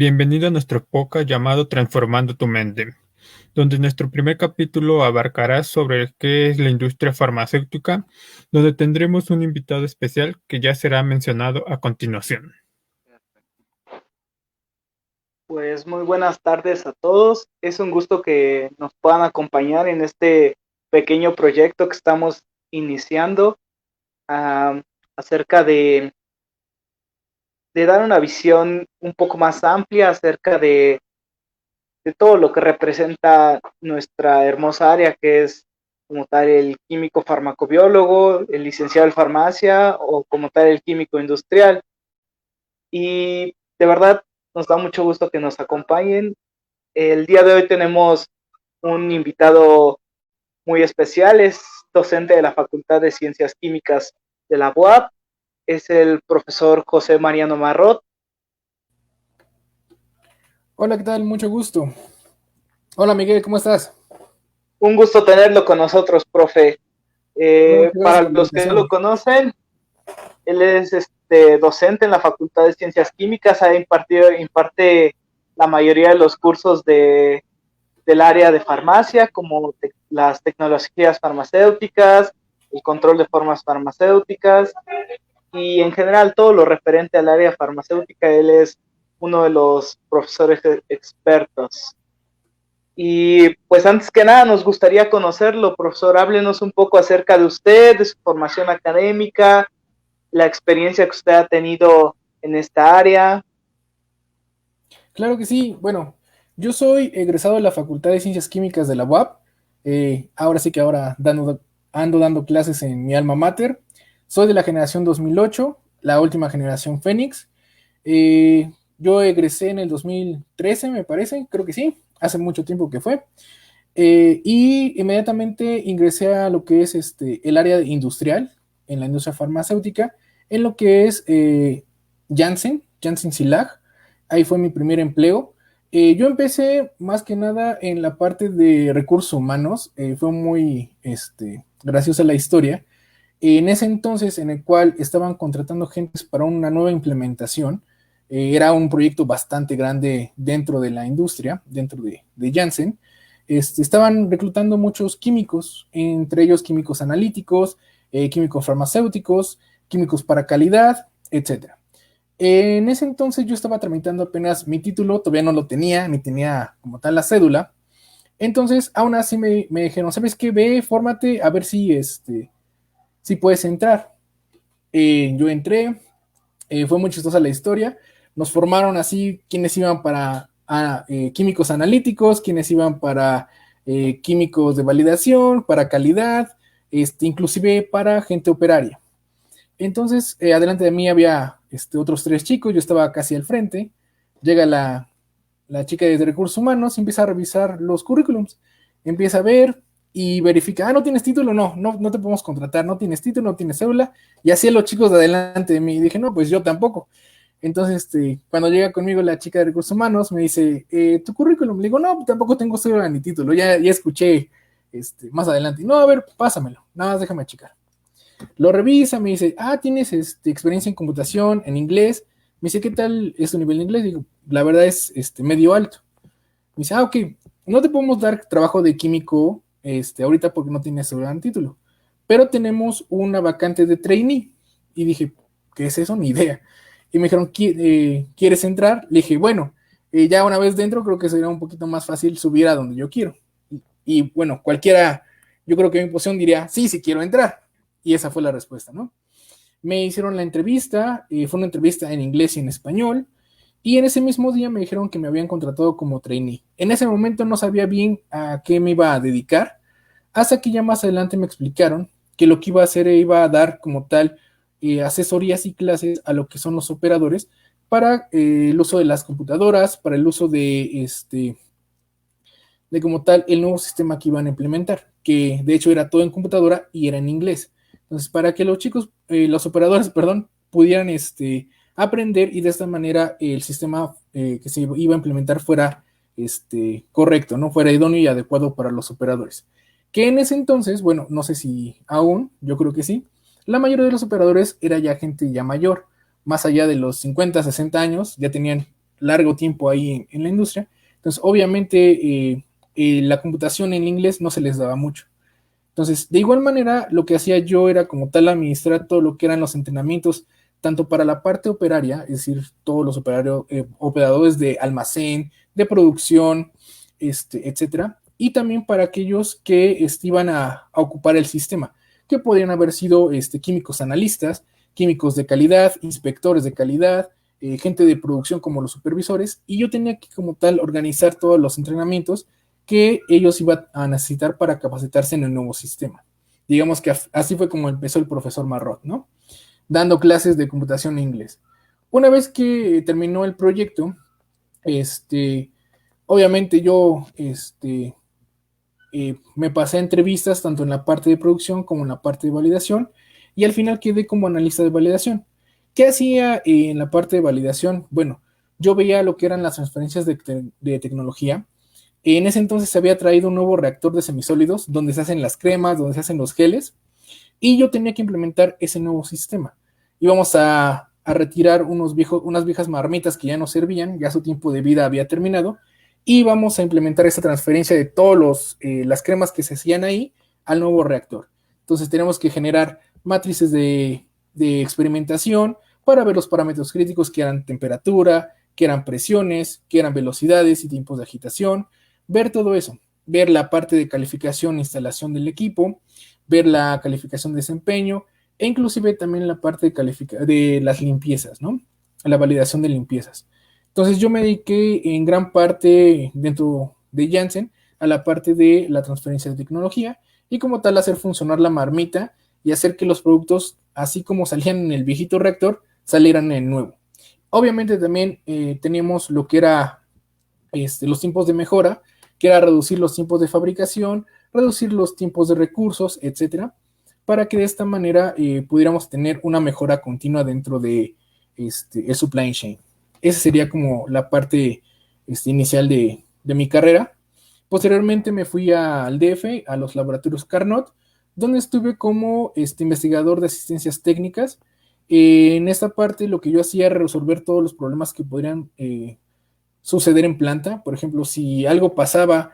Bienvenido a nuestro podcast llamado Transformando tu mente, donde nuestro primer capítulo abarcará sobre qué es la industria farmacéutica, donde tendremos un invitado especial que ya será mencionado a continuación. Pues muy buenas tardes a todos. Es un gusto que nos puedan acompañar en este pequeño proyecto que estamos iniciando acerca de dar una visión un poco más amplia acerca de todo lo que representa nuestra hermosa área, que es como tal el químico farmacobiólogo, el licenciado en farmacia o como tal el químico industrial. Y de verdad nos da mucho gusto que nos acompañen. El día de hoy tenemos un invitado muy especial, es docente de la Facultad de Ciencias Químicas de la UAP, es el profesor José Mariano Marrot. Hola, ¿qué tal? Mucho gusto. Hola, Miguel, ¿cómo estás? Un gusto tenerlo con nosotros, profe. No, muchas gracias por Para la los que no lo invitación. conocen, él es docente en la Facultad de Ciencias Químicas, imparte la mayoría de los cursos del área de farmacia, como las tecnologías farmacéuticas, el control de formas farmacéuticas y en general todo lo referente al área farmacéutica. Él es uno de los profesores expertos. Y pues antes que nada nos gustaría conocerlo, profesor. Háblenos un poco acerca de usted, de su formación académica, la experiencia que usted ha tenido en esta área. Claro que sí. Bueno, yo soy egresado de la Facultad de Ciencias Químicas de la UAP. Ahora sí que ando dando clases en mi alma mater. Soy de la generación 2008, la última generación Fénix. Yo egresé en el 2013, me parece, creo que sí, hace mucho tiempo que fue. Y inmediatamente ingresé a lo que es el área industrial, en la industria farmacéutica, en lo que es Janssen Silag. Ahí fue mi primer empleo. Yo empecé más que nada en la parte de recursos humanos. Fue muy graciosa la historia. En ese entonces, en el cual estaban contratando gente para una nueva implementación, era un proyecto bastante grande dentro de la industria, dentro de Janssen. Estaban reclutando muchos químicos, entre ellos químicos analíticos, químicos farmacéuticos, químicos para calidad, etcétera. En ese entonces yo estaba tramitando apenas mi título, todavía no lo tenía, ni tenía como tal la cédula. Entonces, aún así me dijeron, ¿sabes qué? Ve, fórmate, a ver si puedes entrar. Yo entré, fue muy chistosa la historia. Nos formaron así quienes iban para químicos analíticos, quienes iban para químicos de validación, para calidad, inclusive para gente operaria. Entonces, adelante de mí había otros tres chicos, yo estaba casi al frente. Llega la chica de recursos humanos y empieza a revisar los currículums. Empieza a ver y verifica, no tienes título, no te podemos contratar, no tienes título, no tienes cédula. Y así a los chicos de adelante de mí. Y dije, no, pues yo tampoco. Entonces, cuando llega conmigo la chica de recursos humanos, me dice, ¿tu currículum? Le digo, no, tampoco tengo cédula ni título, ya escuché más adelante. No, a ver, pásamelo, nada más déjame checar. Lo revisa, me dice, tienes experiencia en computación, en inglés. Me dice, ¿qué tal es tu nivel de inglés? Digo, la verdad es medio alto. Me dice, ok, no te podemos dar trabajo de químico ahorita porque no tienes un gran título, pero tenemos una vacante de trainee. Y dije, ¿qué es eso? Ni idea. Y me dijeron, ¿quieres entrar? Le dije, bueno, ya una vez dentro creo que sería un poquito más fácil subir a donde yo quiero. Y bueno, cualquiera, yo creo que mi posición diría, sí, sí quiero entrar. Y esa fue la respuesta, ¿no? Me hicieron la entrevista, fue una entrevista en inglés y en español, y en ese mismo día me dijeron que me habían contratado como trainee. En ese momento no sabía bien a qué me iba a dedicar, hasta que ya más adelante me explicaron que lo que iba a hacer iba a dar como tal asesorías y clases a lo que son los operadores para el uso de las computadoras, para el uso de como tal el nuevo sistema que iban a implementar, que de hecho era todo en computadora y era en inglés. Entonces, para que los chicos, los operadores, perdón, pudieran aprender y de esta manera el sistema que se iba a implementar fuera correcto, no fuera idóneo y adecuado para los operadores. Que en ese entonces, bueno, no sé si aún, yo creo que sí, la mayoría de los operadores era ya gente ya mayor, más allá de los 50, 60 años, ya tenían largo tiempo ahí en la industria. Entonces, obviamente, la computación en inglés no se les daba mucho. Entonces, de igual manera, lo que hacía yo era como tal administrar todo lo que eran los entrenamientos, tanto para la parte operaria, es decir, todos los operadores de almacén, de producción, etcétera, y también para aquellos que iban a ocupar el sistema, que podrían haber sido químicos analistas, químicos de calidad, inspectores de calidad, gente de producción como los supervisores, y yo tenía que como tal organizar todos los entrenamientos que ellos iban a necesitar para capacitarse en el nuevo sistema. Digamos que así fue como empezó el profesor Marrot, ¿no? Dando clases de computación en inglés. Una vez que terminó el proyecto, obviamente yo me pasé a entrevistas tanto en la parte de producción como en la parte de validación, y al final quedé como analista de validación. ¿Qué hacía en la parte de validación? Bueno, yo veía lo que eran las transferencias de tecnología. En ese entonces se había traído un nuevo reactor de semisólidos donde se hacen las cremas, donde se hacen los geles, y yo tenía que implementar ese nuevo sistema. Íbamos a retirar unas viejas marmitas que ya no servían, ya su tiempo de vida había terminado, y vamos a implementar esa transferencia de todas las cremas que se hacían ahí al nuevo reactor. Entonces tenemos que generar matrices de experimentación para ver los parámetros críticos, que eran temperatura, que eran presiones, que eran velocidades y tiempos de agitación, ver todo eso, ver la parte de calificación e instalación del equipo, ver la calificación de desempeño, e inclusive también la parte de las limpiezas, ¿no? La validación de limpiezas. Entonces yo me dediqué en gran parte dentro de Janssen a la parte de la transferencia de tecnología y como tal hacer funcionar la marmita y hacer que los productos, así como salían en el viejito reactor, salieran en el nuevo. Obviamente también teníamos lo que era los tiempos de mejora, que era reducir los tiempos de fabricación, reducir los tiempos de recursos, etcétera, para que de esta manera pudiéramos tener una mejora continua dentro de el supply chain. Esa sería como la parte inicial de mi carrera. Posteriormente me fui al DF, a los laboratorios Carnot, donde estuve como investigador de asistencias técnicas. En esta parte lo que yo hacía era resolver todos los problemas que podrían suceder en planta. Por ejemplo, si algo pasaba,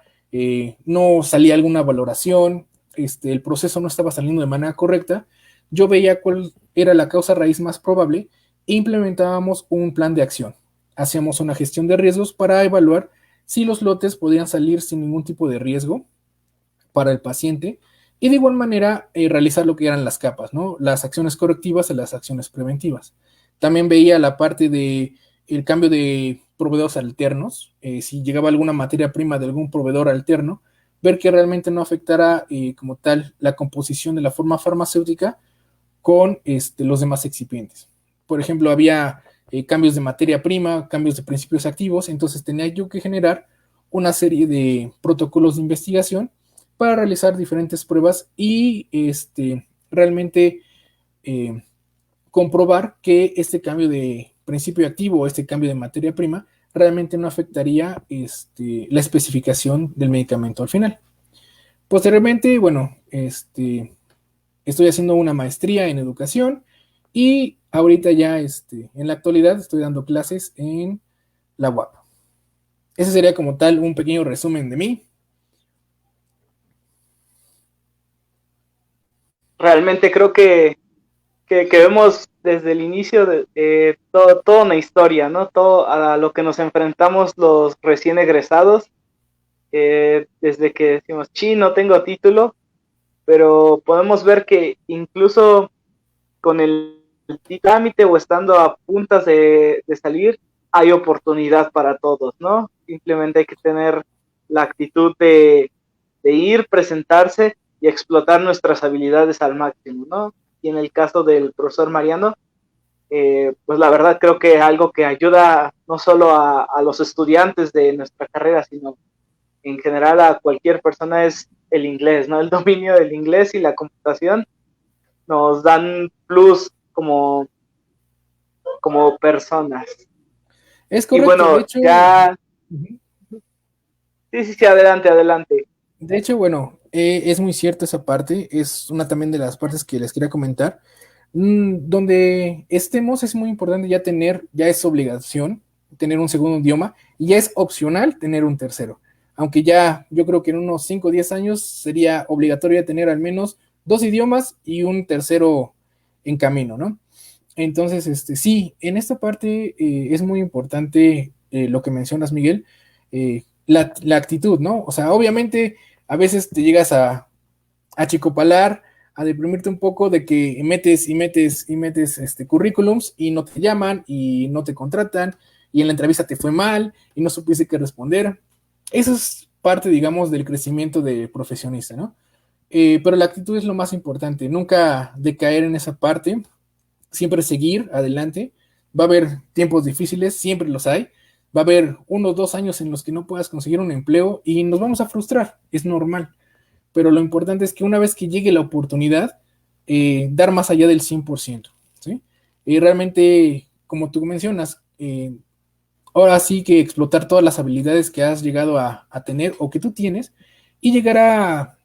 no salía alguna valoración, el proceso no estaba saliendo de manera correcta, yo veía cuál era la causa raíz más probable e implementábamos un plan de acción. Hacíamos una gestión de riesgos para evaluar si los lotes podían salir sin ningún tipo de riesgo para el paciente y de igual manera realizar lo que eran las capas, ¿no? Las acciones correctivas y las acciones preventivas. También veía la parte de el cambio de proveedores alternos, si llegaba alguna materia prima de algún proveedor alterno, ver que realmente no afectara como tal la composición de la forma farmacéutica con los demás excipientes. Por ejemplo, había cambios de materia prima, cambios de principios activos, entonces tenía yo que generar una serie de protocolos de investigación para realizar diferentes pruebas y realmente comprobar que este cambio de principio activo o este cambio de materia prima realmente no afectaría la especificación del medicamento al final. Posteriormente, bueno, estoy haciendo una maestría en educación y ahorita ya en la actualidad estoy dando clases en la UAP. Ese sería como tal un pequeño resumen de mí. Realmente creo que vemos desde el inicio de toda una historia, ¿no? Todo a lo que nos enfrentamos los recién egresados, desde que decimos, no tengo título, pero podemos ver que incluso con el trámite o estando a puntas de salir, hay oportunidad para todos, ¿no? Simplemente hay que tener la actitud de ir, presentarse y explotar nuestras habilidades al máximo, ¿no? Y en el caso del profesor Mariano, pues la verdad creo que algo que ayuda no solo a los estudiantes de nuestra carrera, sino en general a cualquier persona es el inglés, ¿no? El dominio del inglés y la computación nos dan plus como personas. Es correcto, y bueno, de hecho, ya... Sí, adelante. De hecho, bueno, es muy cierto esa parte, es una también de las partes que les quería comentar. Donde estemos es muy importante ya es obligación, tener un segundo idioma y ya es opcional tener un tercero. Aunque ya yo creo que en unos 5 o 10 años sería obligatorio tener al menos 2 idiomas y un tercero en camino, ¿no? Entonces, sí, en esta parte es muy importante lo que mencionas, Miguel, la actitud, ¿no? O sea, obviamente a veces te llegas a achicopalar, a deprimirte un poco de que metes y metes y metes currículums y no te llaman y no te contratan y en la entrevista te fue mal y no supiste qué responder. Eso es parte, digamos, del crecimiento de profesionista, ¿no? Pero la actitud es lo más importante, nunca decaer en esa parte, siempre seguir adelante. Va a haber tiempos difíciles, siempre los hay. Va a haber 1 o 2 años en los que no puedas conseguir un empleo y nos vamos a frustrar, es normal. Pero lo importante es que una vez que llegue la oportunidad, dar más allá del 100%, ¿sí? Y realmente, como tú mencionas, ahora sí que explotar todas las habilidades que has llegado a tener o que tú tienes y llegar a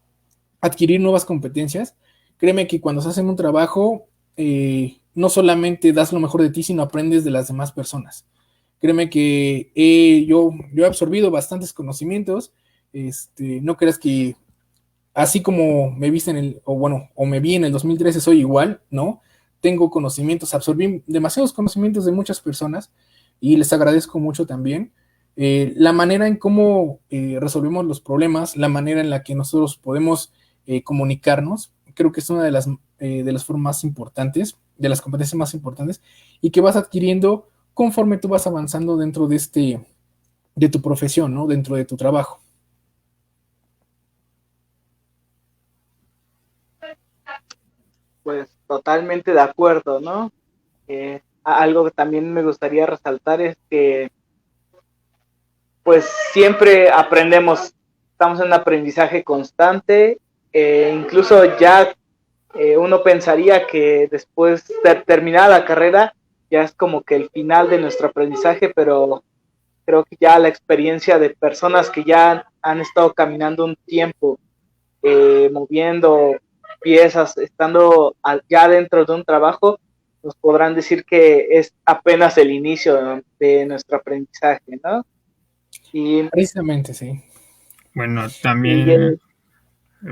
adquirir nuevas competencias. Créeme que cuando estás en un trabajo, no solamente das lo mejor de ti, sino aprendes de las demás personas. Créeme que yo he absorbido bastantes conocimientos. No creas que así como me viste o me vi en el 2013, soy igual, ¿no? Tengo conocimientos, absorbí demasiados conocimientos de muchas personas y les agradezco mucho también. La manera en cómo resolvemos los problemas, la manera en la que nosotros podemos comunicarnos, creo que es una de las formas más importantes, de las competencias más importantes y que vas adquiriendo conforme tú vas avanzando dentro de tu profesión, ¿no? Dentro de tu trabajo. Pues totalmente de acuerdo, ¿no? Algo que también me gustaría resaltar es que pues siempre aprendemos, estamos en un aprendizaje constante, incluso ya uno pensaría que después de terminar la carrera ya es como que el final de nuestro aprendizaje, pero creo que ya la experiencia de personas que ya han estado caminando un tiempo, moviendo piezas, estando ya dentro de un trabajo, nos podrán decir que es apenas el inicio de nuestro aprendizaje, ¿no? Y Precisamente, sí. Bueno, Miguel, también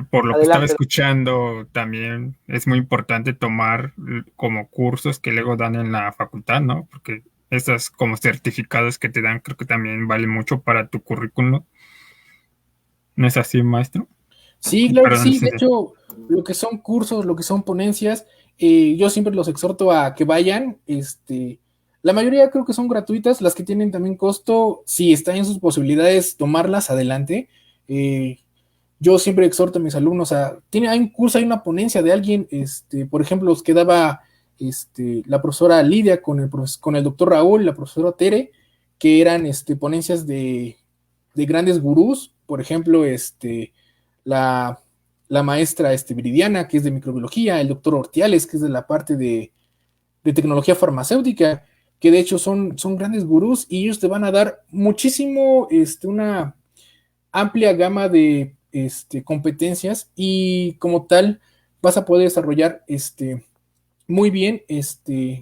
por lo que estaba adelante. escuchando, también es muy importante tomar como cursos que luego dan en la facultad, ¿no? Porque esas como certificados que te dan creo que también valen mucho para tu currículum. ¿No es así, maestro? Sí, claro que Perdón, sí. De licenciado. hecho, lo que son cursos, lo que son ponencias, yo siempre los exhorto a que vayan. La mayoría creo que son gratuitas, las que tienen también costo, si está en sus posibilidades, tomarlas adelante. Eh, yo siempre exhorto a mis alumnos hay un curso, hay una ponencia de alguien, por ejemplo, los que daba la profesora Lidia con el doctor Raúl, la profesora Tere, que eran ponencias de grandes gurús, por ejemplo, la, la maestra Viridiana, que es de microbiología, el doctor Ortiales, que es de la parte de tecnología farmacéutica, que de hecho son grandes gurús y ellos te van a dar muchísimo, una amplia gama de competencias y como tal vas a poder desarrollar muy bien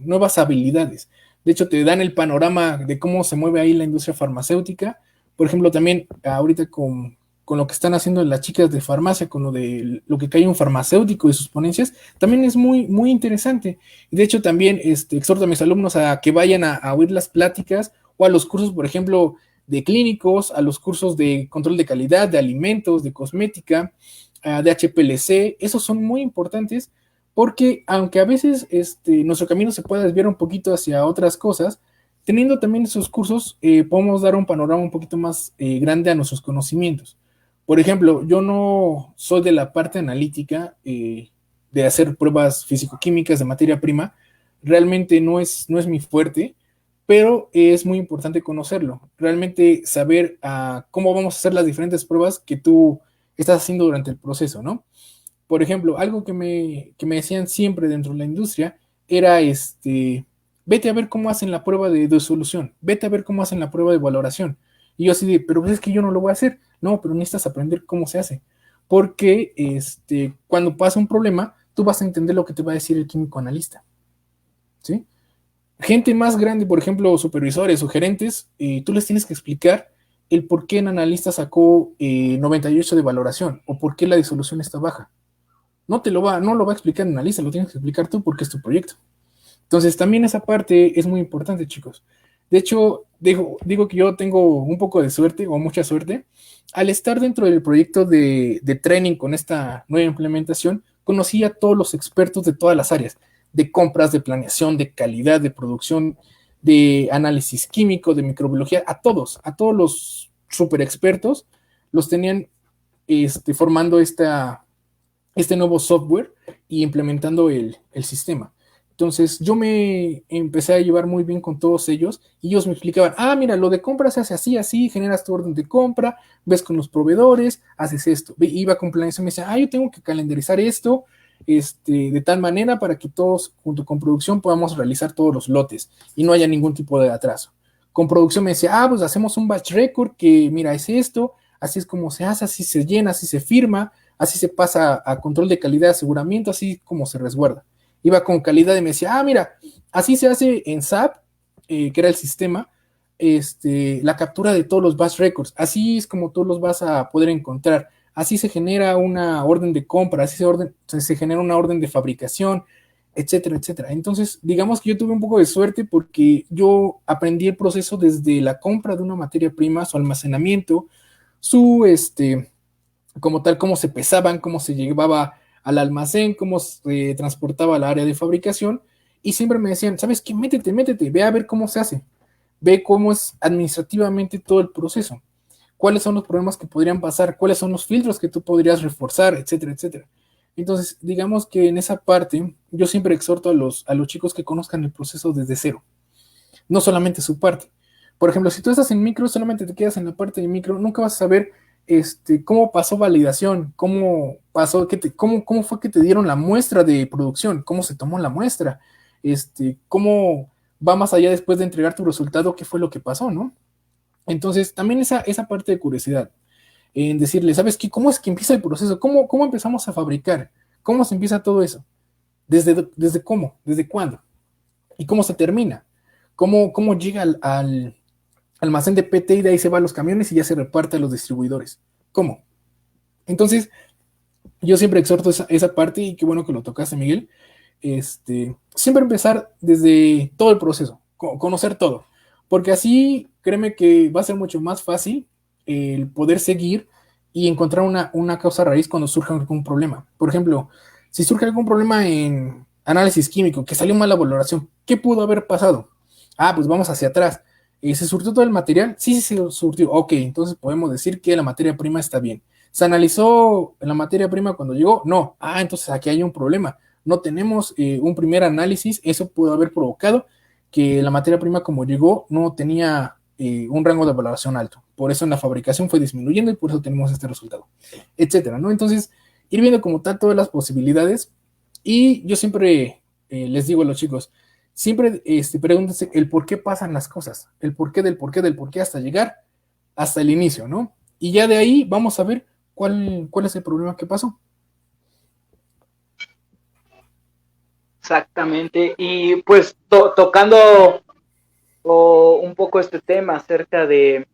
nuevas habilidades. De hecho, te dan el panorama de cómo se mueve ahí la industria farmacéutica. Por ejemplo, también ahorita con lo que están haciendo las chicas de farmacia, con lo que cae un farmacéutico y sus ponencias, también es muy, muy interesante. Y de hecho, también exhorto a mis alumnos a que vayan a oír las pláticas o a los cursos, por ejemplo, de clínicos, a los cursos de control de calidad, de alimentos, de cosmética, de HPLC. Esos son muy importantes porque aunque a veces nuestro camino se pueda desviar un poquito hacia otras cosas, teniendo también esos cursos, podemos dar un panorama un poquito más grande a nuestros conocimientos. Por ejemplo, yo no soy de la parte analítica de hacer pruebas físico-químicas de materia prima, realmente no es mi fuerte, pero es muy importante conocerlo, realmente saber cómo vamos a hacer las diferentes pruebas que tú estás haciendo durante el proceso, ¿no? Por ejemplo, algo que me decían siempre dentro de la industria era vete a ver cómo hacen la prueba de solución, vete a ver cómo hacen la prueba de valoración. Y yo así de, pero es que yo no lo voy a hacer. No, pero necesitas aprender cómo se hace. Porque cuando pasa un problema, tú vas a entender lo que te va a decir el químico analista. ¿Sí? gente más grande, por ejemplo, supervisores o gerentes, tú les tienes que explicar el por qué el analista sacó 98 de valoración o por qué la disolución está baja. No lo va a explicar el analista, lo tienes que explicar tú porque es tu proyecto. Entonces, también esa parte es muy importante, chicos. De hecho, digo que yo tengo un poco de suerte o mucha suerte. Al estar dentro del proyecto de training con esta nueva implementación, conocí a todos los expertos de todas las áreas, de compras, de planeación, de calidad, de producción, de análisis químico, de microbiología, a todos los super expertos, los tenían formando este nuevo software y implementando el sistema. Entonces yo me empecé a llevar muy bien con todos ellos y ellos me explicaban, mira, lo de compra se hace así, así, generas tu orden de compra, ves con los proveedores, haces esto. Iba con planes y me decía, yo tengo que calendarizar esto de tal manera para que todos, junto con producción, podamos realizar todos los lotes y no haya ningún tipo de atraso. Con producción me decía, pues hacemos un batch record que, mira, es esto, así es como se hace, así se llena, así se firma, así se pasa a control de calidad de aseguramiento, así como se resguarda. Iba con calidad y me decía, mira, así se hace en SAP, que era el sistema, la captura de todos los batch records, así es como tú los vas a poder encontrar, así se genera una orden de compra, así se genera una orden de fabricación, etcétera, etcétera. Entonces, digamos que yo tuve un poco de suerte porque yo aprendí el proceso desde la compra de una materia prima, su almacenamiento, su, como tal, cómo se pesaban, cómo se llevaba al almacén, cómo se transportaba al área de fabricación, y siempre me decían, ¿sabes qué? Métete, ve a ver cómo se hace, ve cómo es administrativamente todo el proceso, cuáles son los problemas que podrían pasar, cuáles son los filtros que tú podrías reforzar, etcétera, etcétera. Entonces, digamos que en esa parte, yo siempre exhorto a los chicos que conozcan el proceso desde cero, no solamente su parte. Por ejemplo, si tú estás en micro, solamente te quedas en la parte de micro, nunca vas a saber cómo pasó validación, cómo pasó, cómo fue que te dieron la muestra de producción, cómo se tomó la muestra, cómo va más allá después de entregar tu resultado, qué fue lo que pasó, ¿no? Entonces, también esa parte de curiosidad, en decirle, ¿sabes qué? ¿Cómo es que empieza el proceso? ¿Cómo empezamos a fabricar? ¿Cómo se empieza todo eso? ¿Desde cómo? ¿Desde cuándo? ¿Y cómo se termina? ¿Cómo llega al almacén de PT y de ahí se va a los camiones y ya se reparte a los distribuidores? ¿Cómo? Entonces, yo siempre exhorto esa parte y qué bueno que lo tocaste, Miguel. Siempre empezar desde todo el proceso, conocer todo, porque así créeme que va a ser mucho más fácil el poder seguir y encontrar una causa raíz cuando surja algún problema. Por ejemplo, si surge algún problema en análisis químico, que salió mal la valoración, ¿qué pudo haber pasado? Pues vamos hacia atrás. ¿Se surtió todo el material? Sí, se surtió. Ok, entonces podemos decir que la materia prima está bien. ¿Se analizó la materia prima cuando llegó? No. Entonces aquí hay un problema. No tenemos un primer análisis. Eso pudo haber provocado que la materia prima como llegó no tenía un rango de valoración alto. Por eso en la fabricación fue disminuyendo y por eso tenemos este resultado, etcétera, ¿no? Entonces, ir viendo como tal todas las posibilidades. Y yo siempre les digo a los chicos, siempre pregúntense el por qué pasan las cosas, el por qué del por qué del por qué hasta llegar hasta el inicio, ¿no? Y ya de ahí vamos a ver cuál es el problema que pasó. Exactamente. Y pues tocando un poco este tema acerca de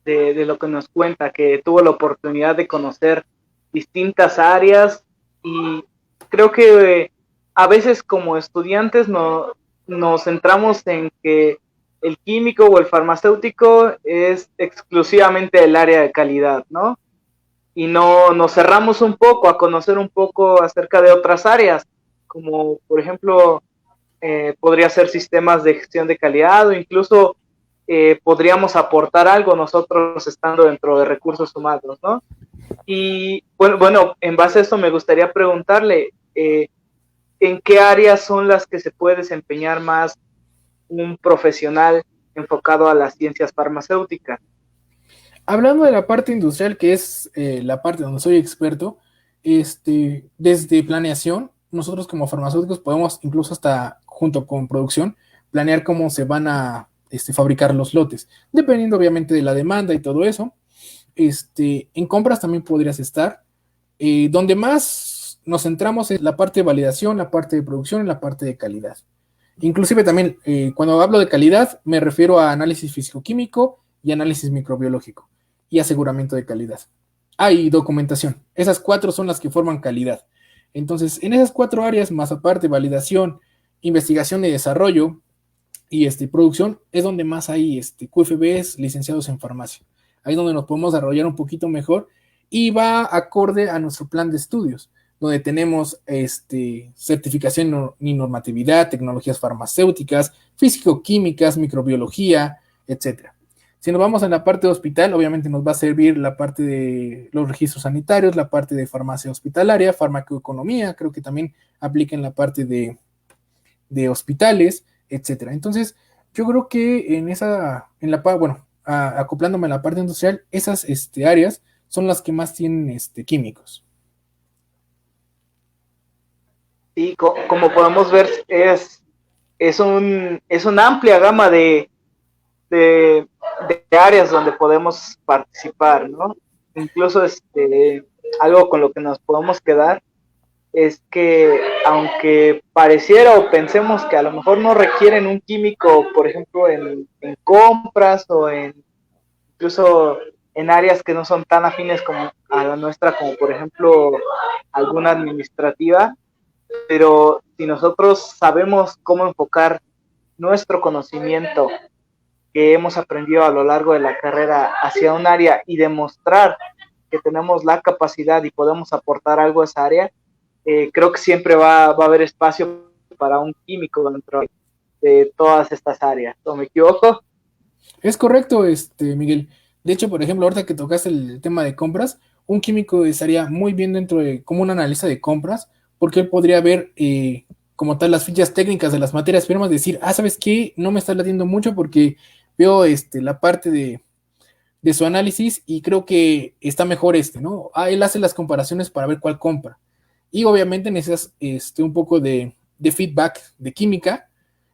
lo que nos cuenta, que tuvo la oportunidad de conocer distintas áreas y creo que a veces como estudiantes nos centramos en que el químico o el farmacéutico es exclusivamente el área de calidad, ¿no? Y no nos cerramos un poco a conocer un poco acerca de otras áreas, como por ejemplo podría ser sistemas de gestión de calidad o incluso podríamos aportar algo nosotros estando dentro de recursos humanos, ¿no? Y bueno, en base a esto me gustaría preguntarle, ¿en qué áreas son las que se puede desempeñar más un profesional enfocado a las ciencias farmacéuticas? Hablando de la parte industrial, que es la parte donde soy experto, desde planeación, nosotros como farmacéuticos podemos incluso hasta junto con producción planear cómo se van a fabricar los lotes, dependiendo obviamente de la demanda y todo eso. En compras también podrías estar. Donde más nos centramos es la parte de validación, la parte de producción y la parte de calidad. Inclusive también, cuando hablo de calidad, me refiero a análisis físico-químico y análisis microbiológico y aseguramiento de calidad. Y documentación. Esas 4 son las que forman calidad. Entonces, en esas 4 áreas, más aparte, validación, investigación y desarrollo y producción, es donde más hay QFBs licenciados en farmacia. Ahí es donde nos podemos desarrollar un poquito mejor y va acorde a nuestro plan de estudios, donde tenemos certificación y normatividad, tecnologías farmacéuticas, físico-químicas, microbiología, etcétera. Si nos vamos a la parte de hospital, obviamente nos va a servir la parte de los registros sanitarios, la parte de farmacia hospitalaria, farmacoeconomía, creo que también aplica en la parte de hospitales, etcétera. Entonces, yo creo que acoplándome a la parte industrial, esas áreas son las que más tienen químicos. Y como podemos ver, es una amplia gama de áreas donde podemos participar, ¿no? Incluso algo con lo que nos podemos quedar es que aunque pareciera o pensemos que a lo mejor no requieren un químico, por ejemplo, en compras o incluso en áreas que no son tan afines como a la nuestra, como por ejemplo alguna administrativa, pero si nosotros sabemos cómo enfocar nuestro conocimiento que hemos aprendido a lo largo de la carrera hacia un área y demostrar que tenemos la capacidad y podemos aportar algo a esa área, creo que siempre va a haber espacio para un químico dentro de todas estas áreas. ¿No me equivoco? Es correcto, Miguel. De hecho, por ejemplo, ahorita que tocaste el tema de compras, un químico estaría muy bien dentro de como un analista de compras, porque él podría ver como tal las fichas técnicas de las materias primas, decir, ¿sabes qué? No me está latiendo mucho porque veo la parte de su análisis y creo que está mejor ¿no? Él hace las comparaciones para ver cuál compra. Y obviamente necesitas un poco de feedback de química,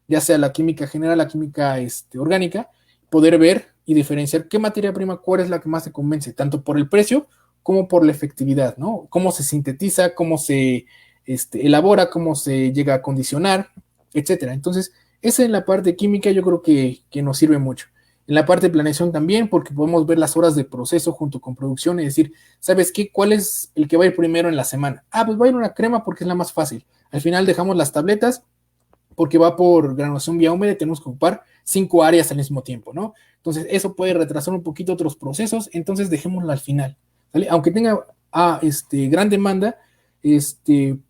ya sea la química general, la química orgánica, poder ver y diferenciar qué materia prima, cuál es la que más te convence, tanto por el precio como por la efectividad, ¿no? Cómo se sintetiza, cómo se elabora, cómo se llega a condicionar, etcétera. Entonces, esa en la parte química yo creo que nos sirve mucho. En la parte de planeación también, porque podemos ver las horas de proceso junto con producción y decir, ¿sabes qué? ¿Cuál es el que va a ir primero en la semana? Pues va a ir una crema porque es la más fácil. Al final dejamos las tabletas porque va por granuación vía húmeda y tenemos que ocupar 5 áreas al mismo tiempo, ¿no? Entonces, eso puede retrasar un poquito otros procesos, entonces dejémoslo al final, ¿vale? Aunque tenga gran demanda,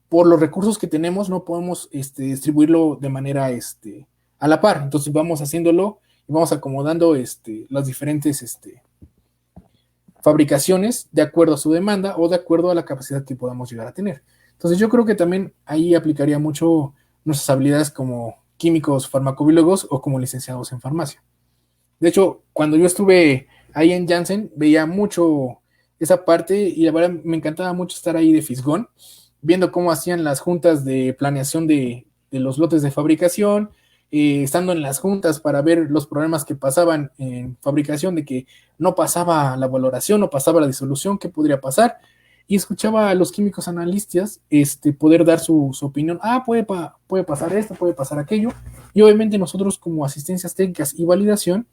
por los recursos que tenemos, no podemos distribuirlo de manera a la par. Entonces, vamos haciéndolo y vamos acomodando las diferentes fabricaciones de acuerdo a su demanda o de acuerdo a la capacidad que podamos llegar a tener. Entonces, yo creo que también ahí aplicaría mucho nuestras habilidades como químicos farmacobiólogos o como licenciados en farmacia. De hecho, cuando yo estuve ahí en Janssen, veía mucho esa parte y la verdad me encantaba mucho estar ahí de fisgón, viendo cómo hacían las juntas de planeación de los lotes de fabricación, estando en las juntas para ver los problemas que pasaban en fabricación, de que no pasaba la valoración, no pasaba la disolución, qué podría pasar, y escuchaba a los químicos analistas poder dar su opinión. Puede pasar esto, puede pasar aquello, y obviamente nosotros como asistencias técnicas y validación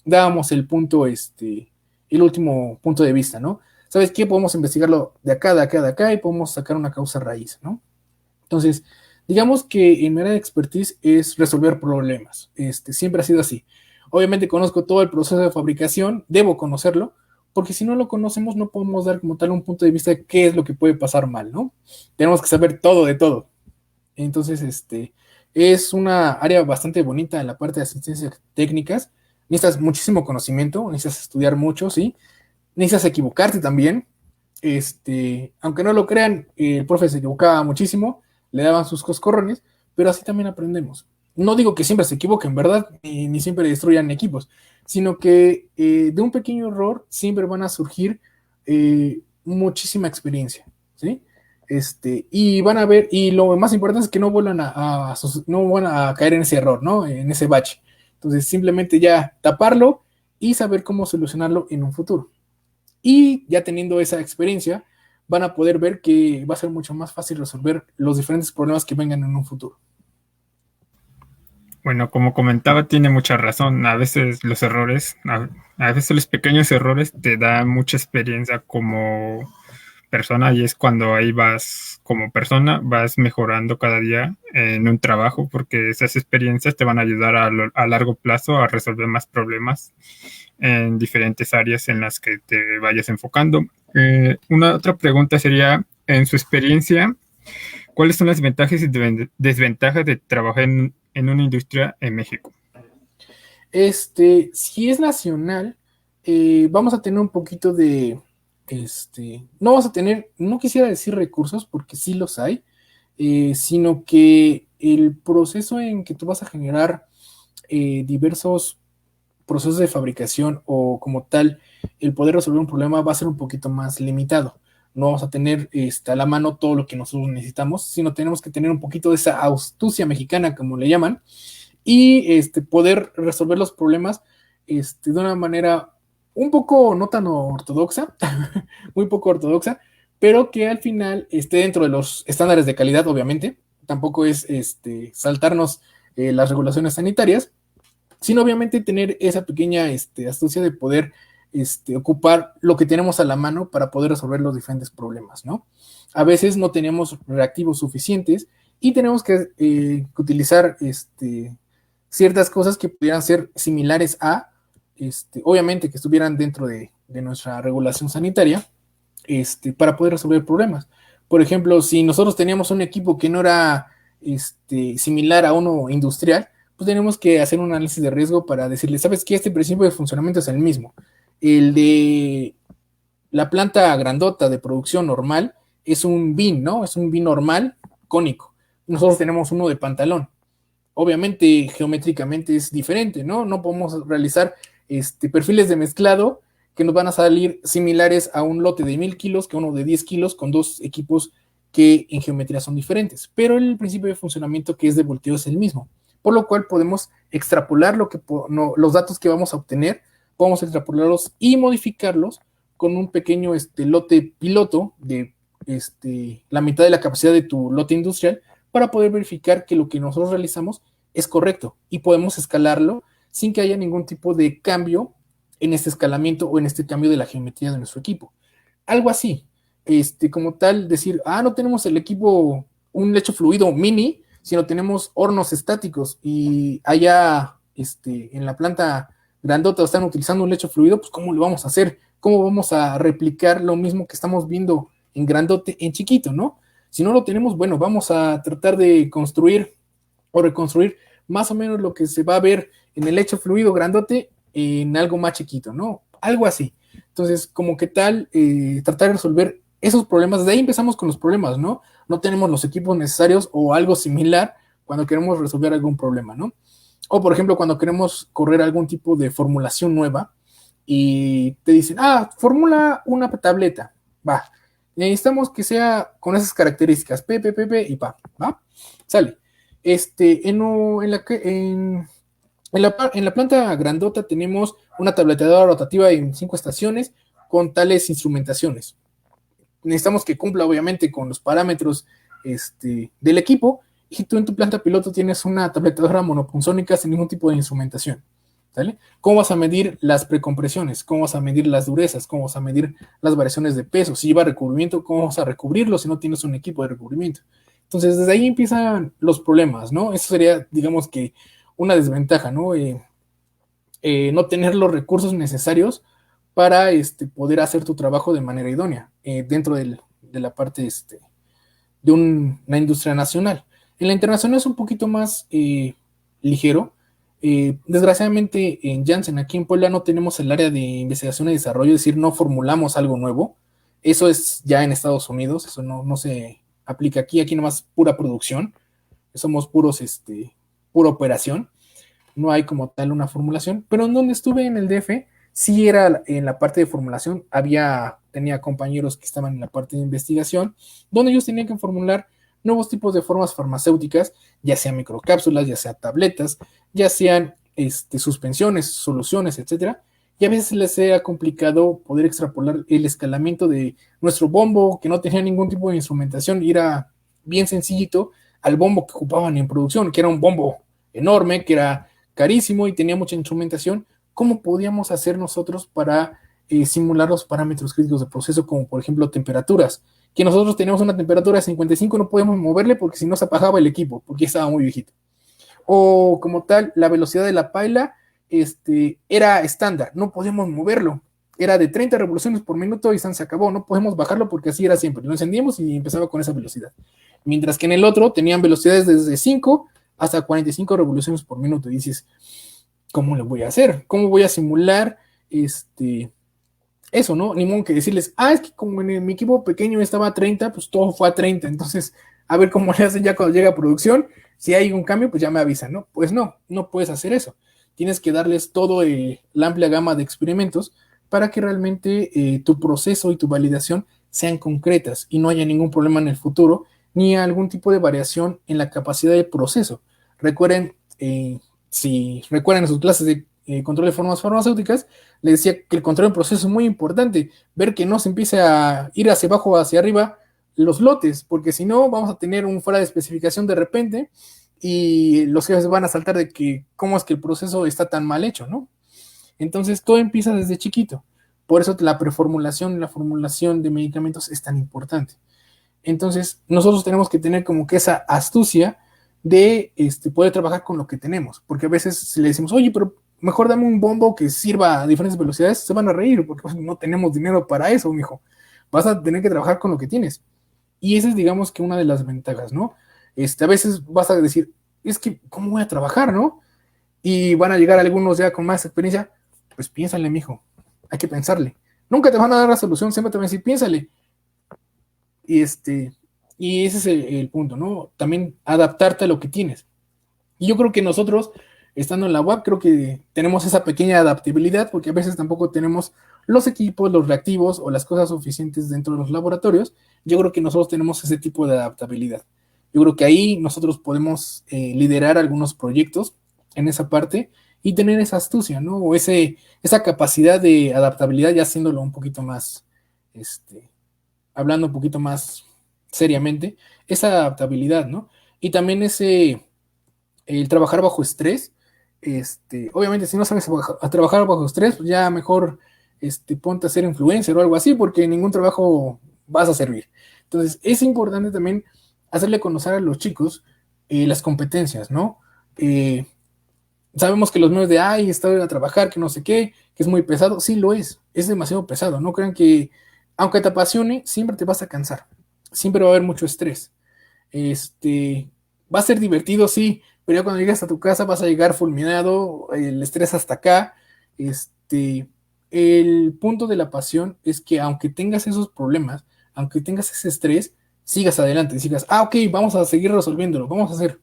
dábamos el punto, el último punto de vista, ¿no? ¿Sabes qué? Podemos investigarlo de acá y podemos sacar una causa raíz, ¿no? Entonces, digamos que en mi área de expertise es resolver problemas. Siempre ha sido así. Obviamente conozco todo el proceso de fabricación, debo conocerlo, porque si no lo conocemos no podemos dar como tal un punto de vista de qué es lo que puede pasar mal, ¿no? Tenemos que saber todo de todo. Entonces, es una área bastante bonita en la parte de asistencias técnicas. Necesitas muchísimo conocimiento, necesitas estudiar mucho, ¿sí? Necesitas equivocarte también. Aunque no lo crean, el profe se equivocaba muchísimo, le daban sus coscorrones, pero así también aprendemos. No digo que siempre se equivoquen, ¿verdad? Ni siempre destruyan equipos, sino que de un pequeño error siempre van a surgir muchísima experiencia, ¿sí? Y van a ver, y lo más importante es que no vuelvan no van a caer en ese error, ¿no? En ese bache. Entonces, simplemente ya taparlo y saber cómo solucionarlo en un futuro. Y ya teniendo esa experiencia, van a poder ver que va a ser mucho más fácil resolver los diferentes problemas que vengan en un futuro. Bueno, como comentaba, tiene mucha razón. A veces los errores, a veces los pequeños errores te dan mucha experiencia como persona y es cuando ahí vas como persona, vas mejorando cada día en un trabajo porque esas experiencias te van a ayudar a largo plazo a resolver más problemas en diferentes áreas en las que te vayas enfocando. Una otra pregunta sería, en su experiencia, ¿cuáles son las ventajas y desventajas de trabajar en una industria en México? Si es nacional, vamos a tener un poquito de, no vamos a tener, no quisiera decir recursos, porque sí los hay, sino que el proceso en que tú vas a generar diversos procesos de fabricación o como tal, el poder resolver un problema va a ser un poquito más limitado. No vamos a tener a la mano todo lo que nosotros necesitamos, sino tenemos que tener un poquito de esa astucia mexicana, como le llaman, y poder resolver los problemas de una manera un poco no tan ortodoxa, muy poco ortodoxa, pero que al final esté dentro de los estándares de calidad, obviamente. Tampoco es saltarnos las regulaciones sanitarias, sino obviamente tener esa pequeña astucia de poder ocupar lo que tenemos a la mano para poder resolver los diferentes problemas, ¿no? A veces no tenemos reactivos suficientes y tenemos que utilizar ciertas cosas que pudieran ser similares a, obviamente que estuvieran dentro de nuestra regulación sanitaria, para poder resolver problemas. Por ejemplo, si nosotros teníamos un equipo que no era similar a uno industrial, pues tenemos que hacer un análisis de riesgo para decirle, ¿sabes qué? Este principio de funcionamiento es el mismo. El de la planta grandota de producción normal es un bin, ¿no? Es un bin normal, cónico. Nosotros tenemos uno de pantalón. Obviamente, geométricamente es diferente, ¿no? No podemos realizar perfiles de mezclado que nos van a salir similares a un lote de 1000 kilos que uno de 10 kilos con dos equipos que en geometría son diferentes. Pero el principio de funcionamiento que es de volteo es el mismo. Por lo cual podemos extrapolar los datos que vamos a obtener, podemos extrapolarlos y modificarlos con un pequeño lote piloto de la mitad de la capacidad de tu lote industrial para poder verificar que lo que nosotros realizamos es correcto y podemos escalarlo sin que haya ningún tipo de cambio en este escalamiento o en este cambio de la geometría de nuestro equipo. Algo así, como tal, decir, no tenemos el equipo, un lecho fluido mini, sino tenemos hornos estáticos y allá en la planta grandota están utilizando un lecho fluido, pues ¿cómo lo vamos a hacer? ¿Cómo vamos a replicar lo mismo que estamos viendo en grandote en chiquito, no? Si no lo tenemos, bueno, vamos a tratar de construir o reconstruir más o menos lo que se va a ver en el lecho fluido grandote en algo más chiquito, ¿no? Algo así. Entonces, como que tal, tratar de resolver esos problemas, de ahí empezamos con los problemas, ¿no? No tenemos los equipos necesarios o algo similar cuando queremos resolver algún problema, ¿no? O, por ejemplo, cuando queremos correr algún tipo de formulación nueva y te dicen, formula una tableta, va, necesitamos que sea con esas características, P, y pa, ¿va? Sale. En la planta grandota tenemos una tabletadora rotativa en 5 estaciones con tales instrumentaciones. Necesitamos que cumpla obviamente con los parámetros del equipo y tú en tu planta piloto tienes una tabletadora monopunzónica sin ningún tipo de instrumentación. ¿Sale? ¿Cómo vas a medir las precompresiones? ¿Cómo vas a medir las durezas? ¿Cómo vas a medir las variaciones de peso? Si lleva recubrimiento, ¿cómo vas a recubrirlo si no tienes un equipo de recubrimiento? Entonces, desde ahí empiezan los problemas, ¿no? Eso sería, digamos que, una desventaja, ¿no? No tener los recursos necesarios para poder hacer tu trabajo de manera idónea dentro de la parte de una industria nacional. En la internacional es un poquito más ligero. Desgraciadamente en Janssen, aquí en Puebla, no tenemos el área de investigación y desarrollo, es decir, no formulamos algo nuevo. Eso es ya en Estados Unidos, eso no se aplica aquí, aquí nomás pura producción, somos pura operación, no hay como tal una formulación, pero en donde estuve en el DF, sí era en la parte de formulación, tenía compañeros que estaban en la parte de investigación, donde ellos tenían que formular nuevos tipos de formas farmacéuticas, ya sean microcápsulas, ya sean tabletas, ya sean suspensiones, soluciones, etcétera. Y a veces les era complicado poder extrapolar el escalamiento de nuestro bombo, que no tenía ningún tipo de instrumentación, y era bien sencillito, al bombo que ocupaban en producción, que era un bombo enorme, que era carísimo y tenía mucha instrumentación. ¿Cómo podíamos hacer nosotros para simular los parámetros críticos de proceso, como por ejemplo temperaturas? Que nosotros teníamos una temperatura de 55, no podíamos moverle porque si no se apagaba el equipo, porque estaba muy viejito. O como tal, la velocidad de la paila era estándar, no podíamos moverlo. Era de 30 revoluciones por minuto y se acabó, no podemos bajarlo porque así era siempre. Lo encendíamos y empezaba con esa velocidad. Mientras que en el otro tenían velocidades desde 5 hasta 45 revoluciones por minuto. Y dices, ¿cómo lo voy a hacer? ¿Cómo voy a simular eso, no? Ni modo que decirles, es que como en mi equipo pequeño estaba a 30, pues todo fue a 30. Entonces, a ver cómo le hacen ya cuando llega a producción. Si hay un cambio, pues ya me avisan, ¿no? Pues no puedes hacer eso. Tienes que darles todo la amplia gama de experimentos para que realmente tu proceso y tu validación sean concretas y no haya ningún problema en el futuro ni algún tipo de variación en la capacidad del proceso. Recuerden, si recuerdan sus clases de control de formas farmacéuticas, les decía que el control del proceso es muy importante, ver que no se empiece a ir hacia abajo o hacia arriba los lotes, porque si no vamos a tener un fuera de especificación de repente y los jefes van a saltar de que cómo es que el proceso está tan mal hecho, ¿no? Entonces todo empieza desde chiquito. Por eso la preformulación y la formulación de medicamentos es tan importante. Entonces nosotros tenemos que tener como que esa astucia de poder trabajar con lo que tenemos, porque a veces si le decimos, oye, pero mejor dame un bombo que sirva a diferentes velocidades, se van a reír, porque no tenemos dinero para eso, mijo. Vas a tener que trabajar con lo que tienes. Y esa es, digamos, que una de las ventajas, ¿no? A veces vas a decir, es que, ¿cómo voy a trabajar, no? Y van a llegar algunos ya con más experiencia, pues piénsale, mijo, hay que pensarle. Nunca te van a dar la solución, siempre te van a decir, piénsale. Y, y ese es el punto, ¿no? También adaptarte a lo que tienes. Y yo creo que nosotros, estando en la UAP, creo que tenemos esa pequeña adaptabilidad, porque a veces tampoco tenemos los equipos, los reactivos o las cosas suficientes dentro de los laboratorios. Yo creo que nosotros tenemos ese tipo de adaptabilidad. Yo creo que ahí nosotros podemos liderar algunos proyectos en esa parte y tener esa astucia, ¿no? O esa capacidad de adaptabilidad, ya haciéndolo un poquito más, hablando un poquito más seriamente, esa adaptabilidad, ¿no? Y también el trabajar bajo estrés. Obviamente, si no sabes a trabajar bajo estrés, pues ya mejor ponte a ser influencer o algo así, porque ningún trabajo vas a servir. Entonces, es importante también hacerle conocer a los chicos las competencias, ¿no? Sabemos que los medios de, estoy a trabajar, que no sé qué, que es muy pesado. Sí, lo es demasiado pesado. No crean que, aunque te apasione, siempre te vas a cansar. Siempre va a haber mucho estrés. Va a ser divertido, sí, pero ya cuando llegas a tu casa vas a llegar fulminado, el estrés hasta acá. El punto de la pasión es que aunque tengas esos problemas, aunque tengas ese estrés, sigas adelante, sigas, ok, vamos a seguir resolviéndolo, vamos a hacer,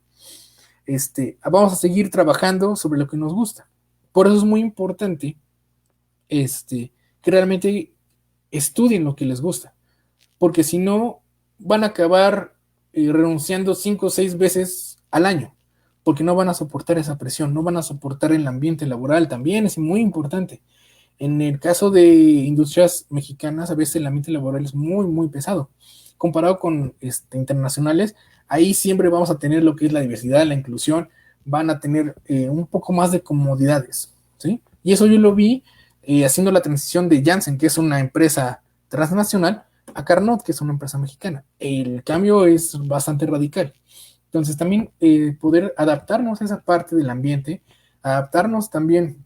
vamos a seguir trabajando sobre lo que nos gusta. Por eso es muy importante, que realmente estudien lo que les gusta, porque si no, van a acabar renunciando 5 o 6 veces al año, porque no van a soportar esa presión, no van a soportar el ambiente laboral, también es muy importante. En el caso de industrias mexicanas, a veces el ambiente laboral es muy, muy pesado. Comparado con internacionales, ahí siempre vamos a tener lo que es la diversidad, la inclusión, van a tener un poco más de comodidades, ¿sí? Y eso yo lo vi haciendo la transición de Janssen, que es una empresa transnacional, a Carnot, que es una empresa mexicana. El cambio es bastante radical. Entonces también poder adaptarnos a esa parte del ambiente, adaptarnos también